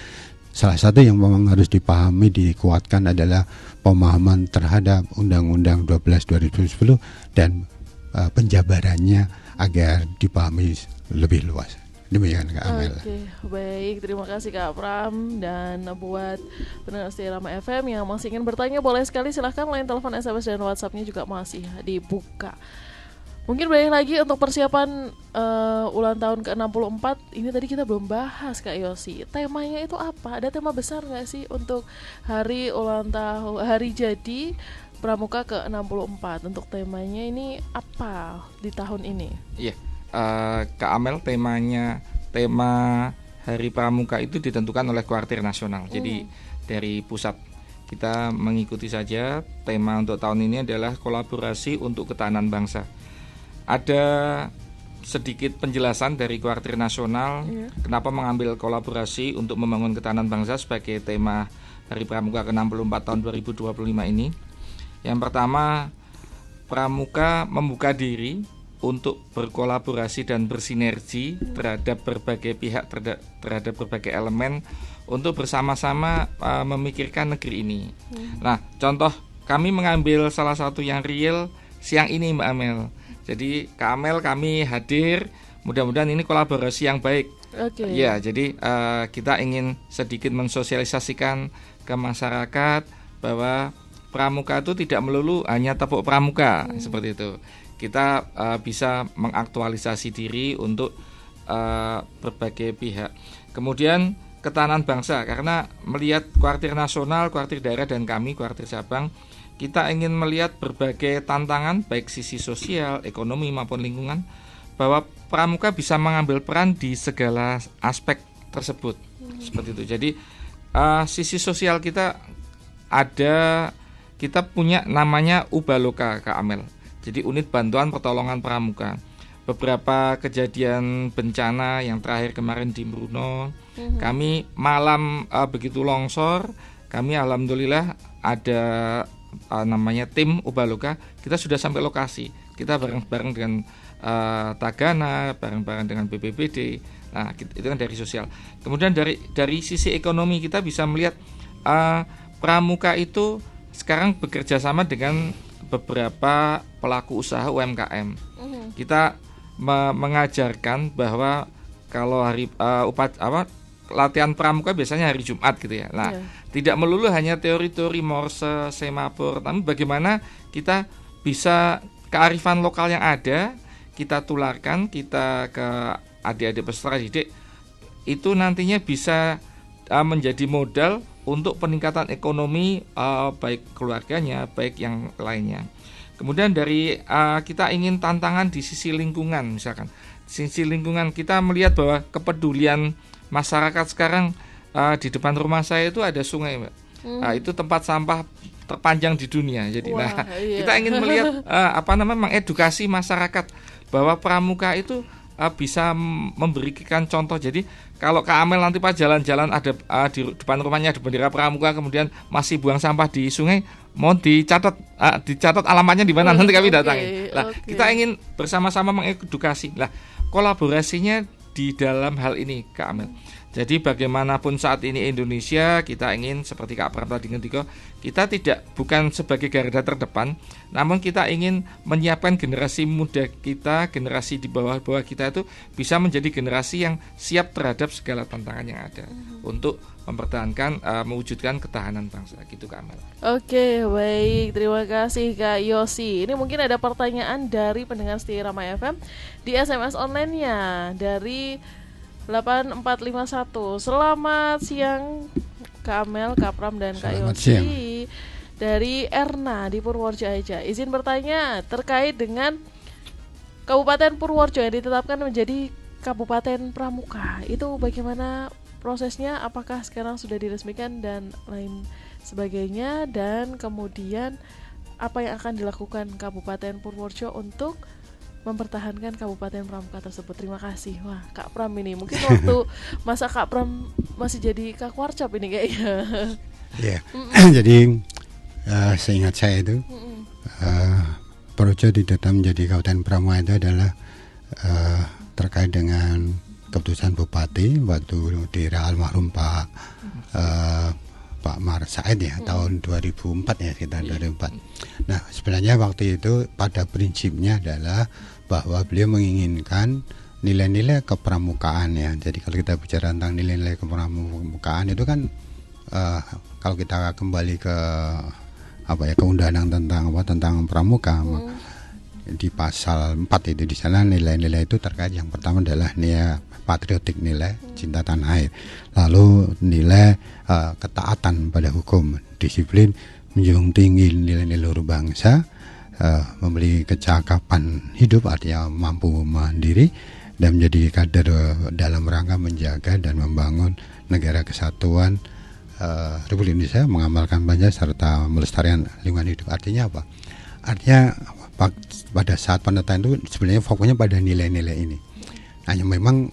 salah satu yang memang harus dipahami, dikuatkan adalah pemahaman terhadap Undang-Undang 12 2010 dan penjabarannya agar dipahami lebih luas. Demikian Kak Amel. Oke, baik, terima kasih Kak Pram. Dan buat pendengar setia Rama FM yang masih ingin bertanya, boleh sekali silahkan, line telepon, SMS dan WhatsApp-nya juga masih dibuka. Mungkin balik lagi untuk persiapan ulang tahun ke-64. Ini tadi kita belum bahas Kak Yosi. Temanya itu apa? Ada tema besar nggak sih untuk hari ulang tahun, hari jadi Pramuka ke-64? Untuk temanya ini apa di tahun ini? Iya. Kak Amel, tema Hari Pramuka itu ditentukan oleh Kuartir Nasional. Jadi dari pusat kita mengikuti saja. Tema untuk tahun ini adalah kolaborasi untuk ketahanan bangsa. Ada sedikit penjelasan dari Kuartir Nasional kenapa mengambil kolaborasi untuk membangun ketahanan bangsa sebagai tema Hari Pramuka ke-64 tahun 2025 ini. Yang pertama, Pramuka membuka diri untuk berkolaborasi dan bersinergi terhadap berbagai pihak, terhadap berbagai elemen untuk bersama-sama memikirkan negeri ini. Nah, contoh kami mengambil salah satu yang real siang ini Mbak Amel. Jadi Kak Amel, kami hadir. Mudah-mudahan ini kolaborasi yang baik. Oke. Ya, jadi kita ingin sedikit mensosialisasikan ke masyarakat bahwa pramuka itu tidak melulu hanya tepuk pramuka seperti itu. Kita bisa mengaktualisasi diri untuk berbagai pihak. Kemudian ketahanan bangsa, karena melihat kuartir nasional, kuartir daerah, dan kami kuartir cabang, kita ingin melihat berbagai tantangan baik sisi sosial, ekonomi maupun lingkungan, bahwa pramuka bisa mengambil peran di segala aspek tersebut. Seperti itu. Jadi sisi sosial kita kita punya namanya Ubaloka, Kak Amel. Jadi unit bantuan pertolongan pramuka. Beberapa kejadian bencana yang terakhir kemarin di Bruno, kami malam begitu longsor, kami alhamdulillah ada namanya tim Ubaloka, kita sudah sampai lokasi. Kita bareng-bareng dengan Tagana, bareng-bareng dengan BPBD. Nah, itu kan dari sosial. Kemudian dari sisi ekonomi kita bisa melihat pramuka itu sekarang bekerja sama dengan beberapa pelaku usaha UMKM. Kita mengajarkan bahwa kalau hari latihan pramuka biasanya hari Jumat gitu ya. Nah, tidak melulu hanya teori-teori Morse, semafor, tapi bagaimana kita bisa kearifan lokal yang ada kita tularkan, kita ke adik-adik peserta didik, itu nantinya bisa menjadi modal untuk peningkatan ekonomi baik keluarganya, baik yang lainnya. Kemudian dari kita ingin tantangan di sisi lingkungan, misalkan sisi lingkungan kita melihat bahwa kepedulian masyarakat sekarang di depan rumah saya itu ada sungai, Mbak. Itu tempat sampah terpanjang di dunia. Jadi kita ingin melihat mengedukasi masyarakat bahwa pramuka itu bisa memberikan contoh. Jadi kalau Kak Amel nanti pas jalan-jalan ada di depan rumahnya ada bendera pramuka, kemudian masih buang sampah di sungai, mohon dicatat alamatnya di mana, nanti kami datangi. Kita ingin bersama-sama mengedukasi. Lah, kolaborasinya di dalam hal ini, Kak Amel. Jadi bagaimanapun saat ini Indonesia, kita ingin seperti Kak Pram tadi ngendika, kita bukan sebagai garda terdepan, namun kita ingin menyiapkan generasi muda kita, generasi di bawah-bawah kita itu bisa menjadi generasi yang siap terhadap segala tantangan yang ada untuk mempertahankan, mewujudkan ketahanan bangsa, gitu Kak Amel. Oke, baik, terima kasih Kak Yosi. Ini mungkin ada pertanyaan dari pendengar setia Rama FM di SMS online-nya dari 8451. Selamat siang Kak Amel, Kak Pram, dan Kak Yosi. Dari Erna di Purworejo aja. Izin bertanya terkait dengan Kabupaten Purworejo yang ditetapkan menjadi Kabupaten Pramuka. Itu bagaimana prosesnya? Apakah sekarang sudah diresmikan dan lain sebagainya? Dan kemudian apa yang akan dilakukan Kabupaten Purworejo untuk mempertahankan Kabupaten Pramuka tersebut? Terima kasih. Wah, Kak Pram ini mungkin waktu masa Kak Pram masih jadi Kak Warcap ini kayaknya. Iya. Jadi seingat saya itu Purworejo ditetapkan menjadi Kabupaten Pramuka itu adalah terkait dengan keputusan Bupati waktu di almarhum Pak Mar Said ya, tahun 2004 ya, sekitar 2004. Nah, sebenarnya waktu itu pada prinsipnya adalah bahwa beliau menginginkan nilai-nilai kepramukaan ya. Jadi kalau kita bicara tentang nilai-nilai kepramukaan itu kan kalau kita kembali ke ke undang-undang tentang pramuka, di pasal 4 itu di sana nilai-nilai itu terkait, yang pertama adalah nilai patriotik, nilai cinta tanah air, lalu nilai ketaatan pada hukum, disiplin, menjunjung tinggi nilai-nilai luhur bangsa, memberi kecakapan hidup, artinya mampu mandiri dan menjadi kader dalam rangka menjaga dan membangun negara kesatuan Republik Indonesia, mengamalkan Pancasila serta melestarikan lingkungan hidup. Artinya apa? Artinya pada saat penetapan itu sebenarnya fokusnya pada nilai-nilai ini. Hanya memang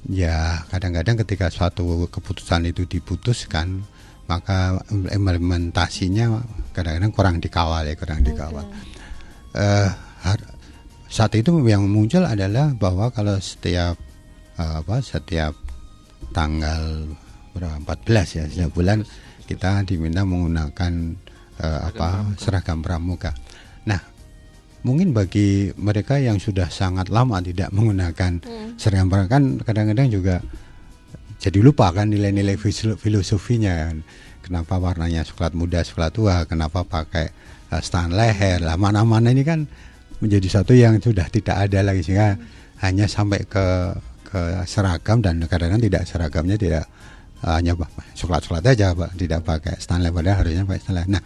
ya kadang-kadang ketika suatu keputusan itu diputuskan, maka implementasinya kadang-kadang kurang dikawal. Saat itu yang muncul adalah bahwa kalau setiap tanggal 14 ya, setiap bulan kita diminta menggunakan seragam pramuka. Nah, mungkin bagi mereka yang sudah sangat lama tidak menggunakan seragam pramuka kan kadang-kadang juga jadi lupa kan nilai-nilai filosofinya kan. Kenapa warnanya coklat muda, coklat tua, kenapa pakai stan leher lah, mana-mana ini kan menjadi satu yang sudah tidak ada lagi, sehingga hanya sampai ke seragam, dan kadang-kadang tidak seragamnya tidak hanya coklat-coklat aja Pak, tidak pakai stan leher, padahal harusnya pakai stan leher. Nah,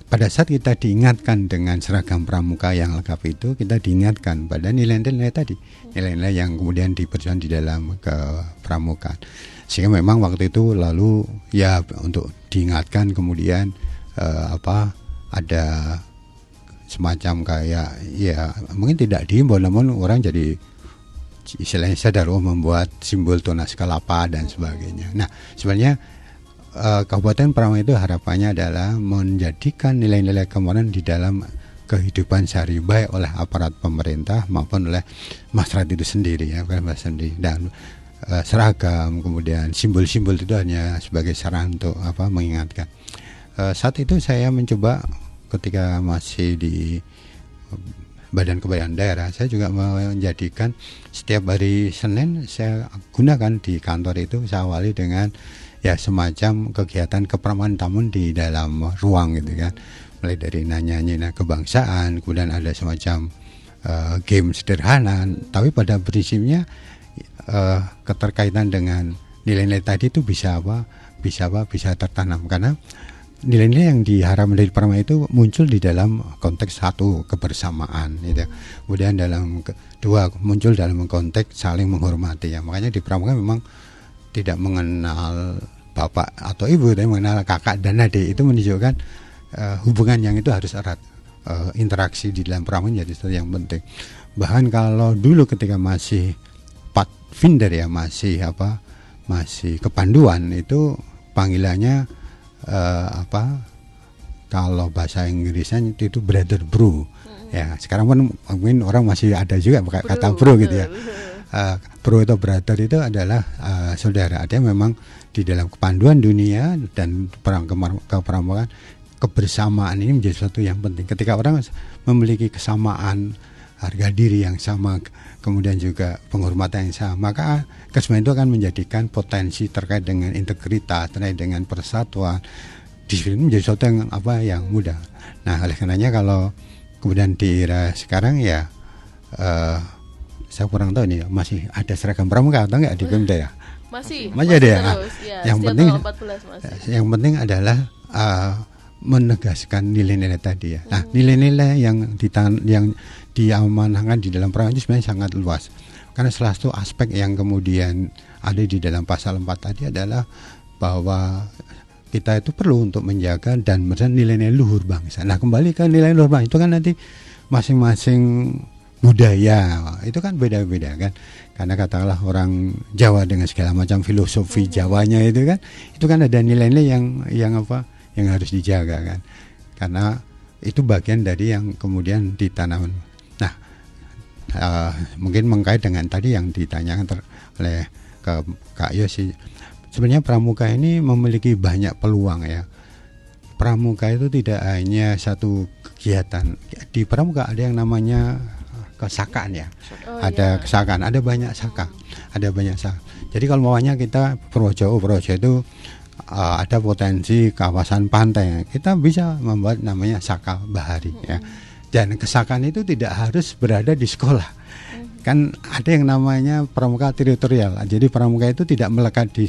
pada saat kita diingatkan dengan seragam pramuka yang lengkap itu, kita diingatkan pada nilai-nilai tadi, nilai-nilai yang kemudian diperjuangkan di dalam kepramukaan. Sehingga memang waktu itu lalu ya untuk diingatkan, kemudian ada semacam kayak ya mungkin tidak diimbau, namun orang jadi istilahnya sadar membuat simbol tunas kelapa dan sebagainya. Nah, sebenarnya Kabupaten Pramuka itu harapannya adalah menjadikan nilai-nilai keamanan di dalam kehidupan sehari baik oleh aparat pemerintah maupun oleh masyarakat itu sendiri ya, dan seragam kemudian simbol-simbol itu hanya sebagai sarana untuk mengingatkan. Saat itu saya mencoba ketika masih di Badan Kebudayaan Daerah, saya juga menjadikan setiap hari Senin saya gunakan di kantor itu, saya awali dengan ya semacam kegiatan kepramukaan tamun di dalam ruang gitu kan, mulai dari nyanyi kebangsaan, kemudian ada semacam game sederhana, tapi pada prinsipnya keterkaitan dengan nilai-nilai tadi itu bisa tertanam, karena nilai-nilai yang diharapkan dari pramuka itu muncul di dalam konteks satu kebersamaan gitu. Kemudian dua muncul dalam konteks saling menghormati ya. Makanya di pramuka memang tidak mengenal bapak atau ibu, tapi mengenal kakak dan adik. Itu menunjukkan hubungan yang itu harus erat. Interaksi di dalam pramuka jadi sesuatu yang penting. Bahkan kalau dulu ketika masih Pathfinder ya, masih kepanduan, itu panggilannya kalau bahasa Inggrisnya itu brother bro ya. Sekarang pun mungkin orang masih ada juga pakai kata bro gitu ya. Bro atau brother itu adalah saudara. Artinya memang di dalam kepanduan dunia dan kepramukaan, kebersamaan ini menjadi sesuatu yang penting. Ketika orang memiliki kesamaan harga diri yang sama, kemudian juga penghormatan yang sama, maka keseimbangan itu akan menjadikan potensi terkait dengan integritas, terkait dengan persatuan, disiplin menjadi sesuatu yang mudah. Nah, oleh karenanya kalau kemudian di era sekarang ya saya kurang tahu ini masih ada seragam pramuka atau enggak di Pemda ya? Masih ada ya. Terus, ya yang penting adalah menegaskan nilai-nilai tadi ya. Nah, nilai-nilai yang diamanahkan di dalam pramuka itu sebenarnya sangat luas. Karena salah satu aspek yang kemudian ada di dalam pasal 4 tadi adalah bahwa kita itu perlu untuk menjaga dan menerapkan nilai-nilai luhur bangsa. Nah, kembali ke nilai luhur bangsa itu kan nanti masing-masing budaya itu kan beda-beda kan. Karena katakanlah orang Jawa dengan segala macam filosofi Jawanya itu kan ada nilai-nilai yang harus dijaga kan. Karena itu bagian dari yang kemudian ditanam. Nah, mungkin mengkait dengan tadi yang ditanyakan oleh Kak Yosi. Sebenarnya pramuka ini memiliki banyak peluang ya. Pramuka itu tidak hanya satu kegiatan. Di pramuka ada yang namanya kesakaan ya. Ada kesakaan, ada banyak saka. Jadi kalau maunya kita Purworejo itu ada potensi kawasan pantai, kita bisa membuat namanya Saka Bahari ya. Dan kesakaan itu tidak harus berada di sekolah. Kan ada yang namanya pramuka teritorial. Jadi pramuka itu tidak melekat di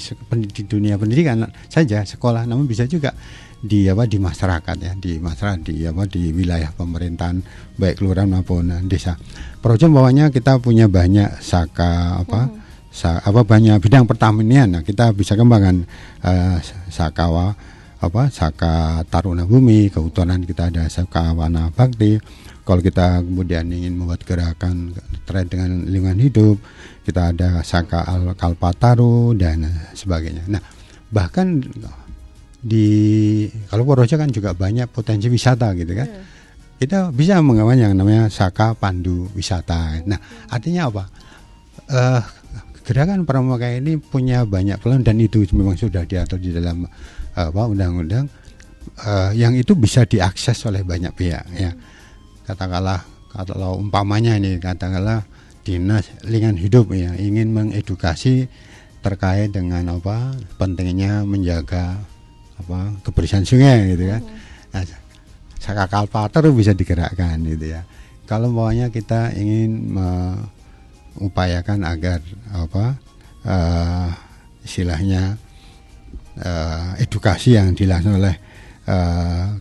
dunia pendidikan saja sekolah, namun bisa juga di masyarakat ya, di wilayah pemerintahan baik kelurahan maupun desa. Purworejo bawahnya kita punya banyak saka banyak bidang pertanian. Nah, kita bisa kembangkan Saka Taruna Bumi, kehutanan kita ada Saka Wana Bakti. Kalau kita kemudian ingin membuat gerakan terkait dengan lingkungan hidup, kita ada Saka Kalpataru dan sebagainya. Nah, bahkan kalau Purworejo kan juga banyak potensi wisata gitu kan. Kita bisa mengembangkan yang namanya Saka Pandu Wisata. Nah, artinya apa? Gerakan pramuka ini punya banyak peluang, dan itu memang sudah diatur di dalam undang-undang yang itu bisa diakses oleh banyak pihak ya. katakanlah kalau umpamanya ini katakanlah dinas lingkungan hidup ya ingin mengedukasi terkait dengan apa pentingnya menjaga apa kebersihan sungai gitu kan. Nah, Saka Kalpater bisa digerakkan gitu ya. Kalau maunya kita ingin mengupayakan agar apa istilahnya edukasi yang dilakukan oleh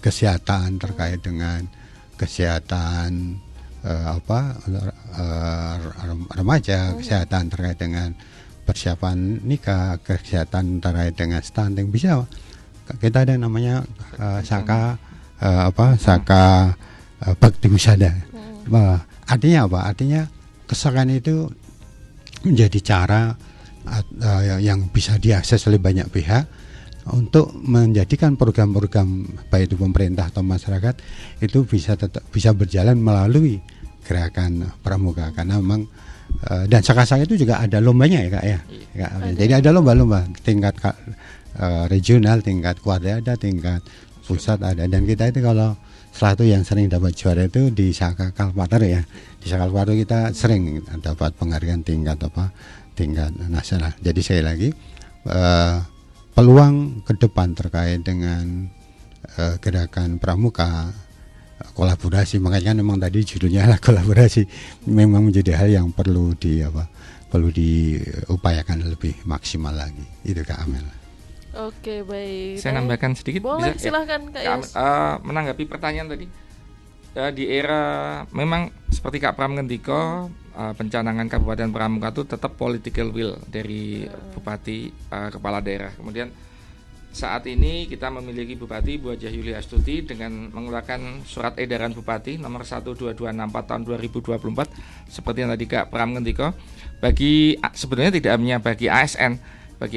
kesehatan terkait dengan kesehatan remaja, kesehatan terkait dengan persiapan nikah, kesehatan terkait dengan stunting bisa kita ada namanya Saka Bakti Wisada. Artinya apa? Artinya kesakaan itu menjadi cara yang bisa diakses oleh banyak pihak untuk menjadikan program-program baik itu pemerintah atau masyarakat itu bisa berjalan melalui gerakan pramuka karena memang dan Saka-Saka itu juga ada lombanya ya Kak ya. Jadi ada lomba-lomba tingkat regional, tingkat kuarda ada, tingkat pusat ada dan kita itu kalau salah satu yang sering dapat juara itu di Saka Kalpater ya. Di Saka Kalpater kita sering dapat penghargaan tingkat nasional. Jadi sekali lagi peluang ke depan terkait dengan gerakan pramuka kolaborasi makanya kan memang tadi judulnya adalah kolaborasi memang menjadi hal yang perlu diupayakan lebih maksimal lagi itu Kak Amel. Oke baik. Saya nambahkan sedikit. Boleh bisa? silahkan Kak Yos. Menanggapi pertanyaan tadi di era memang seperti Kak Pram ngendika pencanangan Kabupaten Pramuka itu tetap political will dari Bupati Kepala Daerah. Kemudian saat ini kita memiliki Bupati Bu Hajah Yuli Astuti dengan mengeluarkan surat edaran Bupati nomor 12264 tahun 2024 seperti yang tadi Kak Pram ngendika bagi sebenarnya tidak hanya bagi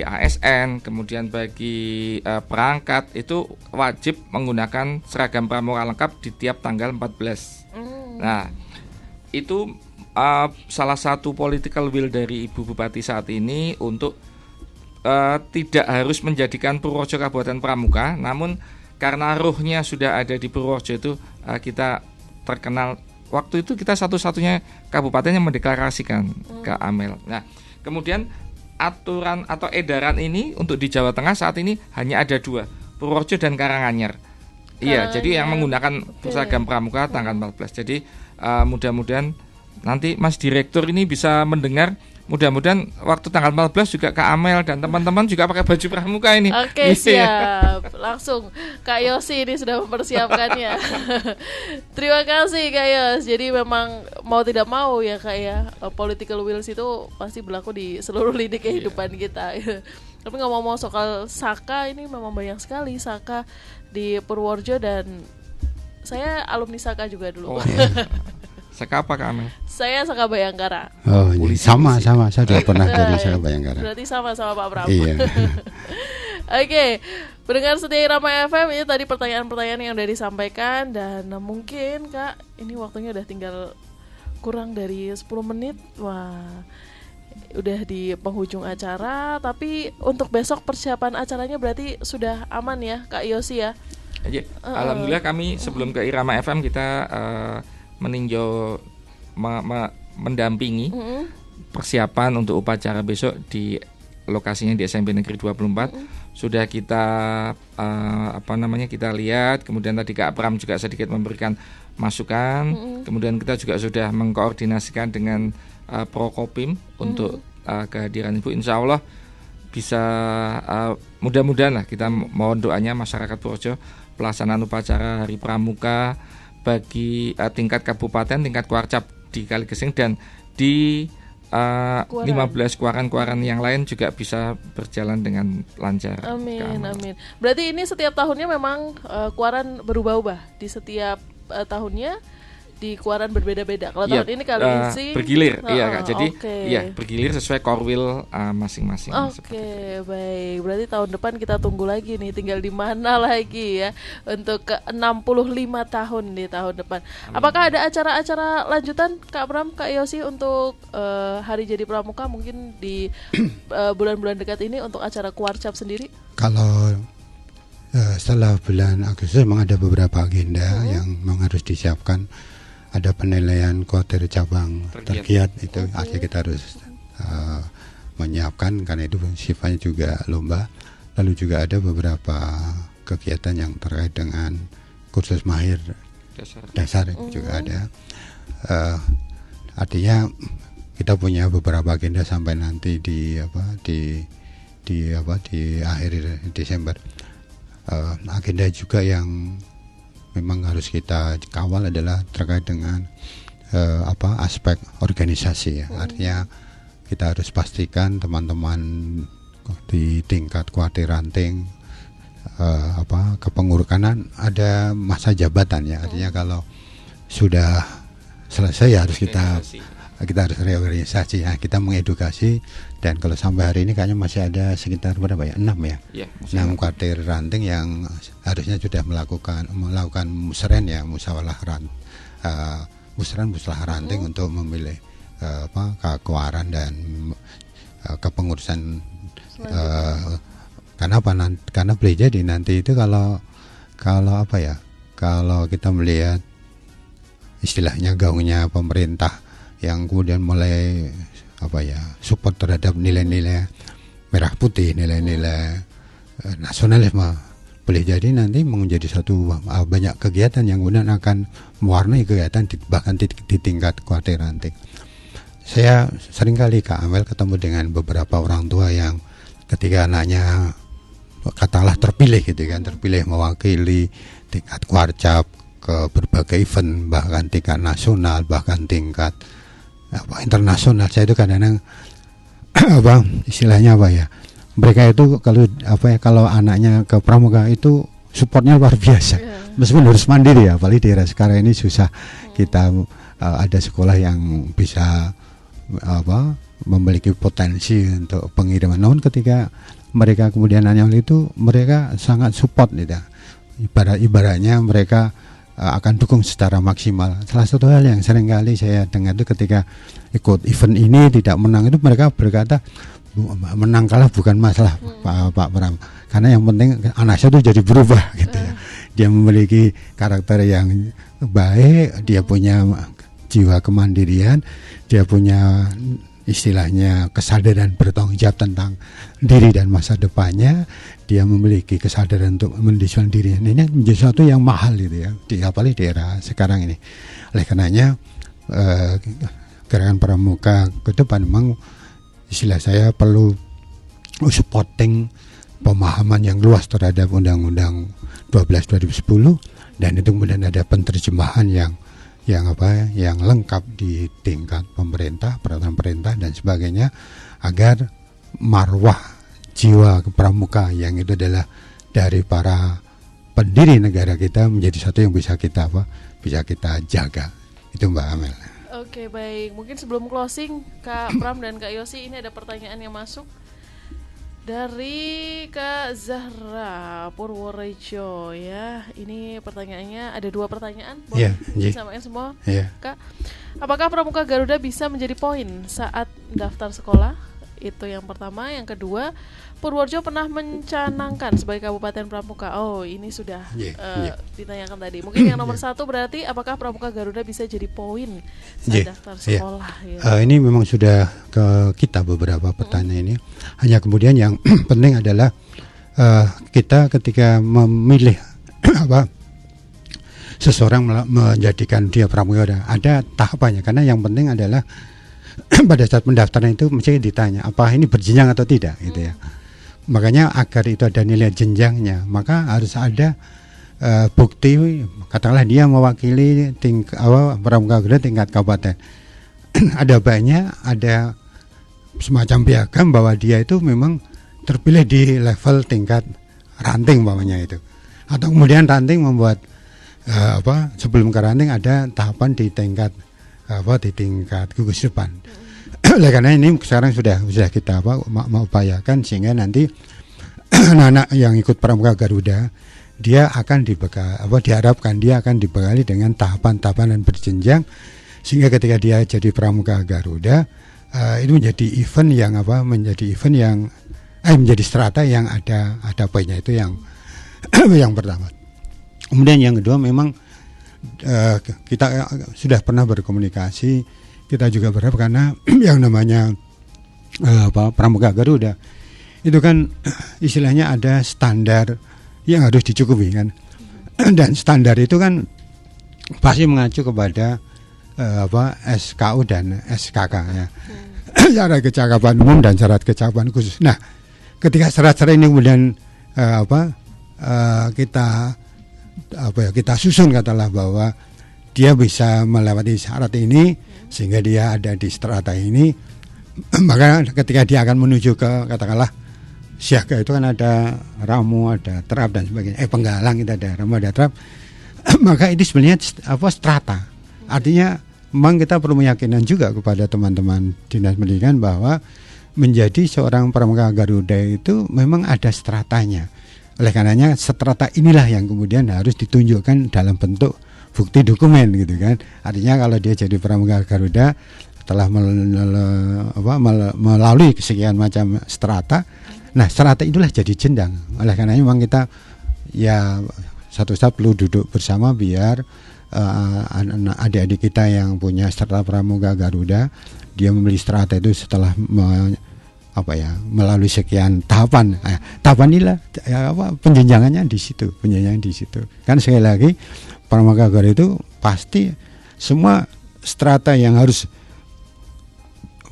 ASN kemudian bagi perangkat itu wajib menggunakan seragam pramuka lengkap di tiap tanggal 14. Nah, itu salah satu political will dari Ibu Bupati saat ini untuk tidak harus menjadikan Purworejo Kabupaten Pramuka, namun karena ruhnya sudah ada di Purworejo itu kita terkenal waktu itu kita satu-satunya kabupaten yang mendeklarasikan ke Amel. Nah, kemudian aturan atau edaran ini untuk di Jawa Tengah saat ini hanya ada 2, Purworejo dan Karanganyar. Iya, jadi yang menggunakan seragam pramuka tanggal 14. Jadi mudah-mudahan nanti Mas Direktur ini bisa mendengar. Mudah-mudahan waktu tanggal 14 juga Kak Amel dan teman-teman juga pakai baju pramuka ini. Oke, siap. Langsung Kak Yosi ini sudah mempersiapkannya. Terima kasih Kak Yos. Jadi memang mau tidak mau ya Kak ya, political wills itu pasti berlaku di seluruh lini kehidupan kita. Tapi ngomong-ngomong soal Saka ini memang banyak sekali Saka di Purworejo dan saya alumni Saka juga dulu. Oh, iya. Saka apa Kak Amel? Saya Saka Bayangkara. Oh, sama. Saya juga pernah dari Saka Bayangkara. Berarti sama-sama Pak Pramu. Iya. Oke, pendengar setia Irama FM ini tadi pertanyaan-pertanyaan yang udah disampaikan dan mungkin Kak, ini waktunya udah tinggal kurang dari 10 menit. Wah, udah di penghujung acara, tapi untuk besok persiapan acaranya berarti sudah aman ya Kak Yosi ya? Alhamdulillah kami sebelum ke Irama FM kita meninjau mendampingi persiapan untuk upacara besok di lokasinya di SMP Negeri 24. Sudah kita kita lihat, kemudian tadi Kak Pram juga sedikit memberikan masukan. Kemudian kita juga sudah mengkoordinasikan dengan Prokopim untuk kehadiran Ibu. Insya Allah bisa mudah-mudahan lah kita mohon doanya masyarakat Purworejo pelaksanaan upacara Hari Pramuka bagi tingkat kabupaten, tingkat kuarcap di Kaligesing dan di 15 kuaran yang lain juga bisa berjalan dengan lancar. Amin. Berarti ini setiap tahunnya memang kuaran berubah-ubah di setiap tahunnya. Di kuaran berbeda-beda. Kalau tahun ini Kalising bergilir, iya Kak. Jadi bergilir sesuai korwil masing-masing. Oke, baik. Berarti tahun depan kita tunggu lagi nih, tinggal di mana lagi ya untuk ke 65 tahun di tahun depan. Apakah ada acara-acara lanjutan Kak Pram, Kak Yosi untuk Hari Jadi Pramuka mungkin di bulan-bulan dekat ini untuk acara kuarcap sendiri? Kalau setelah bulan Agustus memang ada beberapa agenda yang memang harus disiapkan. ada penilaian kuartir cabang tergiat itu artinya kita harus menyiapkan karena itu sifatnya juga lomba. Lalu juga ada beberapa kegiatan yang terkait dengan kursus mahir dasar juga ada. Artinya kita punya beberapa agenda sampai nanti di akhir Desember. Agenda juga yang memang harus kita kawal adalah terkait dengan aspek organisasi ya. Artinya kita harus pastikan teman-teman di tingkat kuartir ranting kepengurusan ada masa jabatan ya. Artinya kalau sudah selesai ya harus kita harus reorganisasi ya, kita mengedukasi. Dan kalau sampai hari ini kayaknya masih ada sekitar berapa ya, 6 ya, 6 kuartir ranting yang harusnya sudah melakukan musren ya, musyawarah ranting untuk memilih kekeluaran dan kepengurusan. Karena boleh jadi nanti itu kalau kita melihat istilahnya gaungnya pemerintah yang kemudian mulai support terhadap nilai-nilai merah putih, nilai-nilai nasionalisme, boleh jadi nanti menjadi satu banyak kegiatan yang kemudian akan mewarnai kegiatan bahkan di tingkat kuartir ranting. Saya seringkali Kak Amel ketemu dengan beberapa orang tua yang ketika anaknya katakanlah terpilih mewakili tingkat kuarcap ke berbagai event, bahkan tingkat nasional, bahkan tingkat internasional. Saya itu kadang-kadang istilahnya mereka itu kalau anaknya ke pramuka itu supportnya luar biasa, meskipun harus mandiri ya, apalagi di era sekarang ini susah kita ada sekolah yang bisa memiliki potensi untuk pengiriman. Namun ketika mereka kemudian nanya itu, mereka sangat support gitu. Ibaratnya mereka akan dukung secara maksimal. Salah satu hal yang sering kali saya dengar itu ketika ikut event ini tidak menang itu mereka berkata menang kalah bukan masalah Pak Bram, karena yang penting anak saya itu jadi berubah gitu ya. Dia memiliki karakter yang baik, dia punya jiwa kemandirian, dia punya istilahnya kesadaran bertanggung jawab tentang diri dan masa depannya, dia memiliki kesadaran untuk mendesain dirinya. Ini menjadi sesuatu yang mahal gitu ya, apalagi di era sekarang ini. Oleh karenanya gerakan pramuka ke depan memang istilah saya perlu supporting pemahaman yang luas terhadap Undang-Undang 12 2010, dan itu kemudian ada penerjemahan yang lengkap di tingkat pemerintah, peraturan pemerintah dan sebagainya, agar marwah jiwa pramuka yang itu adalah dari para pendiri negara kita menjadi satu yang bisa kita jaga. Itu Mbak Amel. Oke, baik. Mungkin sebelum closing, Kak Pram dan Kak Yosi, ini ada pertanyaan yang masuk dari Kak Zahra Purworejo ya. Ini pertanyaannya ada 2 pertanyaan. Boleh disamain semua? Kak, apakah pramuka Garuda bisa menjadi poin saat daftar sekolah? Itu yang pertama. Yang kedua, Purworejo pernah mencanangkan sebagai kabupaten pramuka. Oh, ini sudah ditanyakan tadi. Mungkin yang nomor 1 berarti apakah pramuka Garuda bisa jadi poin saat daftar sekolah? Ini memang sudah ke kita beberapa pertanyaan ini. Hanya kemudian yang penting adalah kita ketika memilih seseorang menjadikan dia pramuka ada tahapannya. Karena yang penting adalah pada saat pendaftaran itu mesti ditanya apa ini berjenjang atau tidak gitu ya. Makanya agar itu ada nilai jenjangnya, maka harus ada bukti, katakanlah dia mewakili pramuka Garuda tingkat kabupaten. Ada banyak, ada semacam piagam bahwa dia itu memang terpilih di level tingkat ranting umpamanya itu. Atau kemudian ranting membuat sebelum ke ranting ada tahapan di tingkat gugus depan. Oleh karena ini sekarang sudah kita mengupayakan sehingga nanti anak-anak yang ikut pramuka Garuda dia akan diharapkan dia akan dibekali dengan tahapan-tahapan dan berjenjang, sehingga ketika dia jadi pramuka Garuda itu menjadi event yang menjadi strata yang ada poinnya. Itu yang pertama. Kemudian yang kedua, memang kita sudah pernah berkomunikasi. Kita juga berharap karena yang namanya Pramuka Garuda itu kan istilahnya ada standar yang harus dicukupi kan. Dan standar itu kan pasti mengacu kepada SKU dan SKK ya. Syarat kecakapan umum dan syarat kecakapan khusus. Nah, ketika syarat-syarat ini kemudian kita susun katalah bahwa dia bisa melewati syarat ini sehingga dia ada di strata ini, maka ketika dia akan menuju ke katakanlah siaga itu kan ada ramu, ada terap dan sebagainya. Penggalang itu ada ramu, ada terap. Maka ini sebenarnya strata. Artinya memang kita perlu meyakinkan juga kepada teman-teman dinas pendidikan bahwa menjadi seorang Pramuka Garuda itu memang ada stratanya. Oleh karenanya strata inilah yang kemudian harus ditunjukkan dalam bentuk bukti dokumen gitu kan. Artinya kalau dia jadi Pramuka Garuda telah melalui sekian macam strata, nah strata itulah jadi jenjang. Oleh karenanya memang kita ya satu saat perlu duduk bersama biar adik-adik kita yang punya strata Pramuka Garuda, dia membeli strata itu setelah melalui sekian tahapan. Tahapan inilah penjenjangannya di situ, Kan sekali lagi Pramuka Garuda itu pasti semua strata yang harus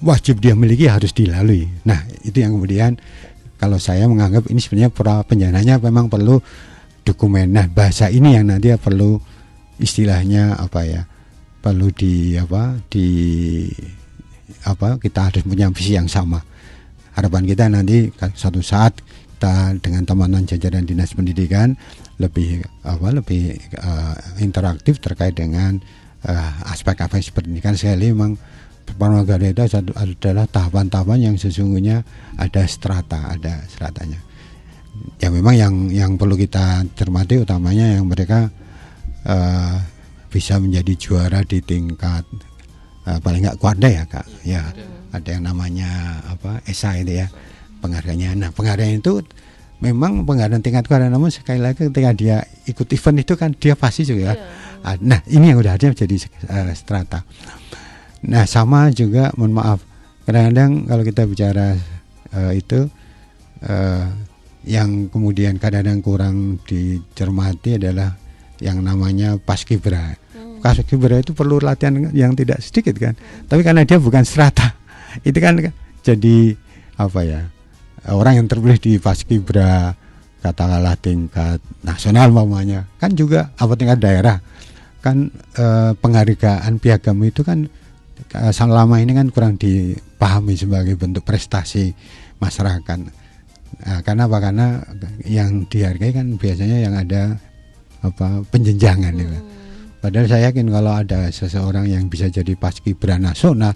wajib dia miliki harus dilalui. Nah, itu yang kemudian kalau saya menganggap ini sebenarnya penjananya memang perlu dokumen. Nah, bahasa ini yang nanti perlu istilahnya perlu kita harus punya visi yang sama. Harapan kita nanti suatu saat kita dengan teman-teman jajaran dinas pendidikan lebih interaktif terkait dengan aspek-aspek pendidikan. Sekali memang Pramuka Garuda itu adalah tahapan-tahapan yang sesungguhnya ada stratanya. Ya memang yang perlu kita cermati utamanya yang mereka bisa menjadi juara di tingkat paling nggak kuarda ya Kak. Ya ada yang namanya ESA itu ya penghargaannya. Nah penghargaan itu memang penghargaan tingkat kuarda, namun sekali lagi ketika dia ikut event itu kan dia pasti juga. Nah ini yang udah ada jadi strata. Nah sama juga mohon maaf kadang-kadang kalau kita bicara yang kemudian kadang-kadang kurang dicermati adalah yang namanya paskibra. Paskibra itu perlu latihan yang tidak sedikit kan. Tapi karena dia bukan strata, itu kan jadi orang yang terpilih di paskibra katakanlah tingkat nasional umpamanya, kan juga tingkat daerah. Kan penghargaan piagam itu kan selama ini kan kurang dipahami sebagai bentuk prestasi masyarakat. Karena yang dihargai kan biasanya yang ada penjenjangan gitu. Padahal saya yakin kalau ada seseorang yang bisa jadi paskibra nasional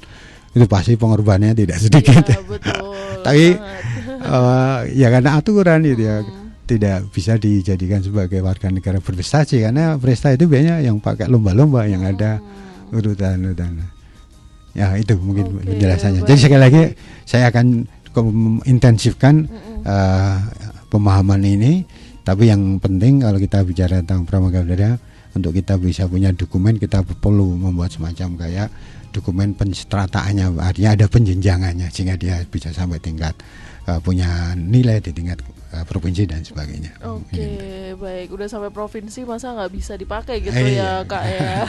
itu pasti pengorbanannya tidak sedikit. Ya, betul. Tapi ya karena aturan gitu ya tidak bisa dijadikan sebagai warga negara berprestasi karena prestasi itu biasanya yang pakai lomba-lomba yang ada urutan. Ya itu mungkin penjelasannya. Jadi sekali lagi saya akan intensifkan pemahaman ini. Tapi yang penting kalau kita bicara tentang Pramuka Garuda, untuk kita bisa punya dokumen kita perlu membuat semacam kayak dokumen penstrataannya, artinya ada penjenjangannya sehingga dia bisa sampai tingkat punya nilai di tingkat provinsi dan sebagainya. Oke, baik. Udah sampai provinsi masa nggak bisa dipakai gitu ya Kak ya.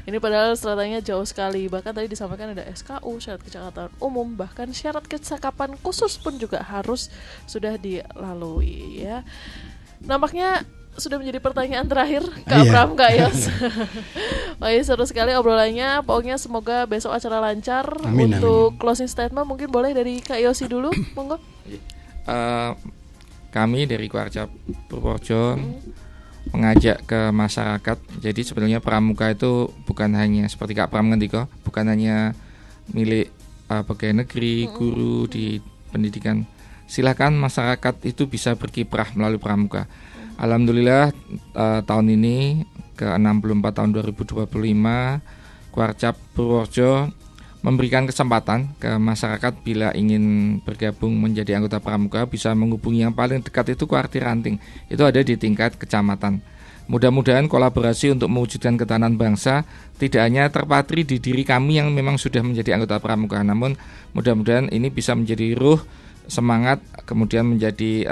Ini padahal stratanya jauh sekali. Bahkan tadi disampaikan ada SKU, syarat kecakapan umum, bahkan syarat kecakapan khusus pun juga harus sudah dilalui ya. Nampaknya sudah menjadi pertanyaan terakhir Kak Pram, Kak Yos. Baik, seru sekali obrolannya. Pokoknya semoga besok acara lancar. Untuk closing statement mungkin boleh dari Kak Yosi dulu, monggo. Kami dari Kuarcap Purworejo mengajak ke masyarakat. Jadi sebenarnya pramuka itu bukan hanya seperti Kak Pram ngendika, bukan hanya milik pegawai negeri, guru di pendidikan. Silakan masyarakat itu bisa berkiprah melalui pramuka. Alhamdulillah tahun ini ke-64 tahun 2025 Kuarcap Purworejo memberikan kesempatan ke masyarakat bila ingin bergabung menjadi anggota pramuka bisa menghubungi yang paling dekat itu Kuartir Ranting. Itu ada di tingkat kecamatan. Mudah-mudahan kolaborasi untuk mewujudkan ketahanan bangsa tidak hanya terpatri di diri kami yang memang sudah menjadi anggota Pramuka, namun mudah-mudahan ini bisa menjadi ruh, semangat, kemudian menjadi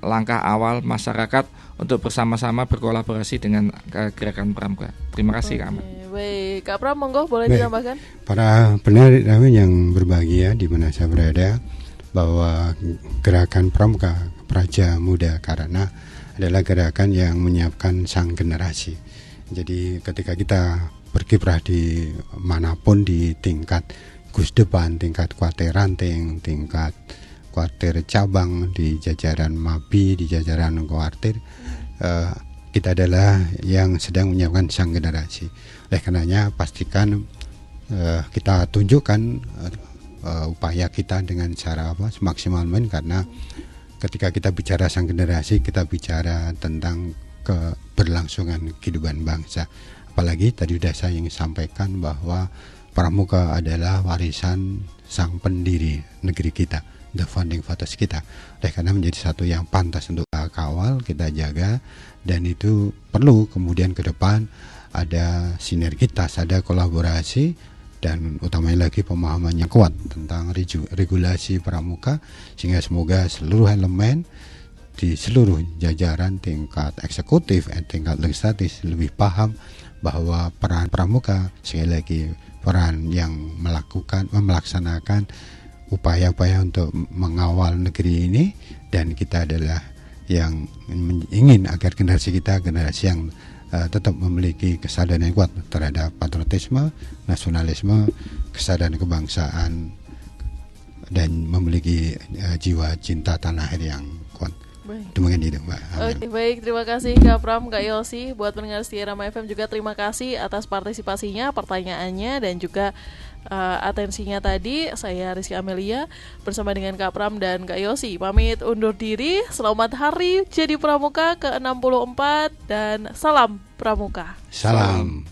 langkah awal masyarakat untuk bersama-sama berkolaborasi dengan gerakan Pramuka. Terima kasih Kak Ahmad. Baik, Kak Pram, monggo boleh Baik. ditambahkan? Para pendengar yang berbahagia di mana saya berada, bahwa gerakan Pramuka Praja Muda Karana adalah gerakan yang menyiapkan sang generasi. Jadi ketika kita berkiprah di manapun, di tingkat Gusdepan, tingkat kuartir ranting, tingkat kuartir cabang, di jajaran MABI, di jajaran kuartir, kita adalah yang sedang menyiapkan sang generasi. Oleh karenanya pastikan kita tunjukkan upaya kita dengan cara semaksimal mungkin, karena ketika kita bicara sang generasi, kita bicara tentang keberlangsungan kehidupan bangsa. Apalagi tadi sudah saya ingin sampaikan bahwa Pramuka adalah warisan sang pendiri negeri kita, the founding fathers kita. Oleh karena menjadi satu yang pantas untuk kita kawal, kita jaga, dan itu perlu kemudian ke depan ada sinergitas, ada kolaborasi, dan utamanya lagi pemahaman yang kuat tentang regulasi Pramuka, sehingga semoga seluruh elemen di seluruh jajaran tingkat eksekutif dan tingkat legislatif lebih paham bahwa peran Pramuka, sekali lagi, peran yang melaksanakan upaya-upaya untuk mengawal negeri ini, dan kita adalah yang ingin agar generasi kita generasi yang tetap memiliki kesadaran yang kuat terhadap patriotisme, nasionalisme, kesadaran kebangsaan, dan memiliki jiwa cinta tanah air yang kuat. Demikian itu, Mbak. Oke, baik, terima kasih Kak Pram, Kak Yosi. Buat pendengar setia Rama FM juga terima kasih atas partisipasinya, pertanyaannya, dan juga atensinya tadi. Saya Rizky Amelia bersama dengan Kak Pram dan Kak Yosi pamit undur diri. Selamat Hari Jadi Pramuka ke-64 dan salam Pramuka. Salam.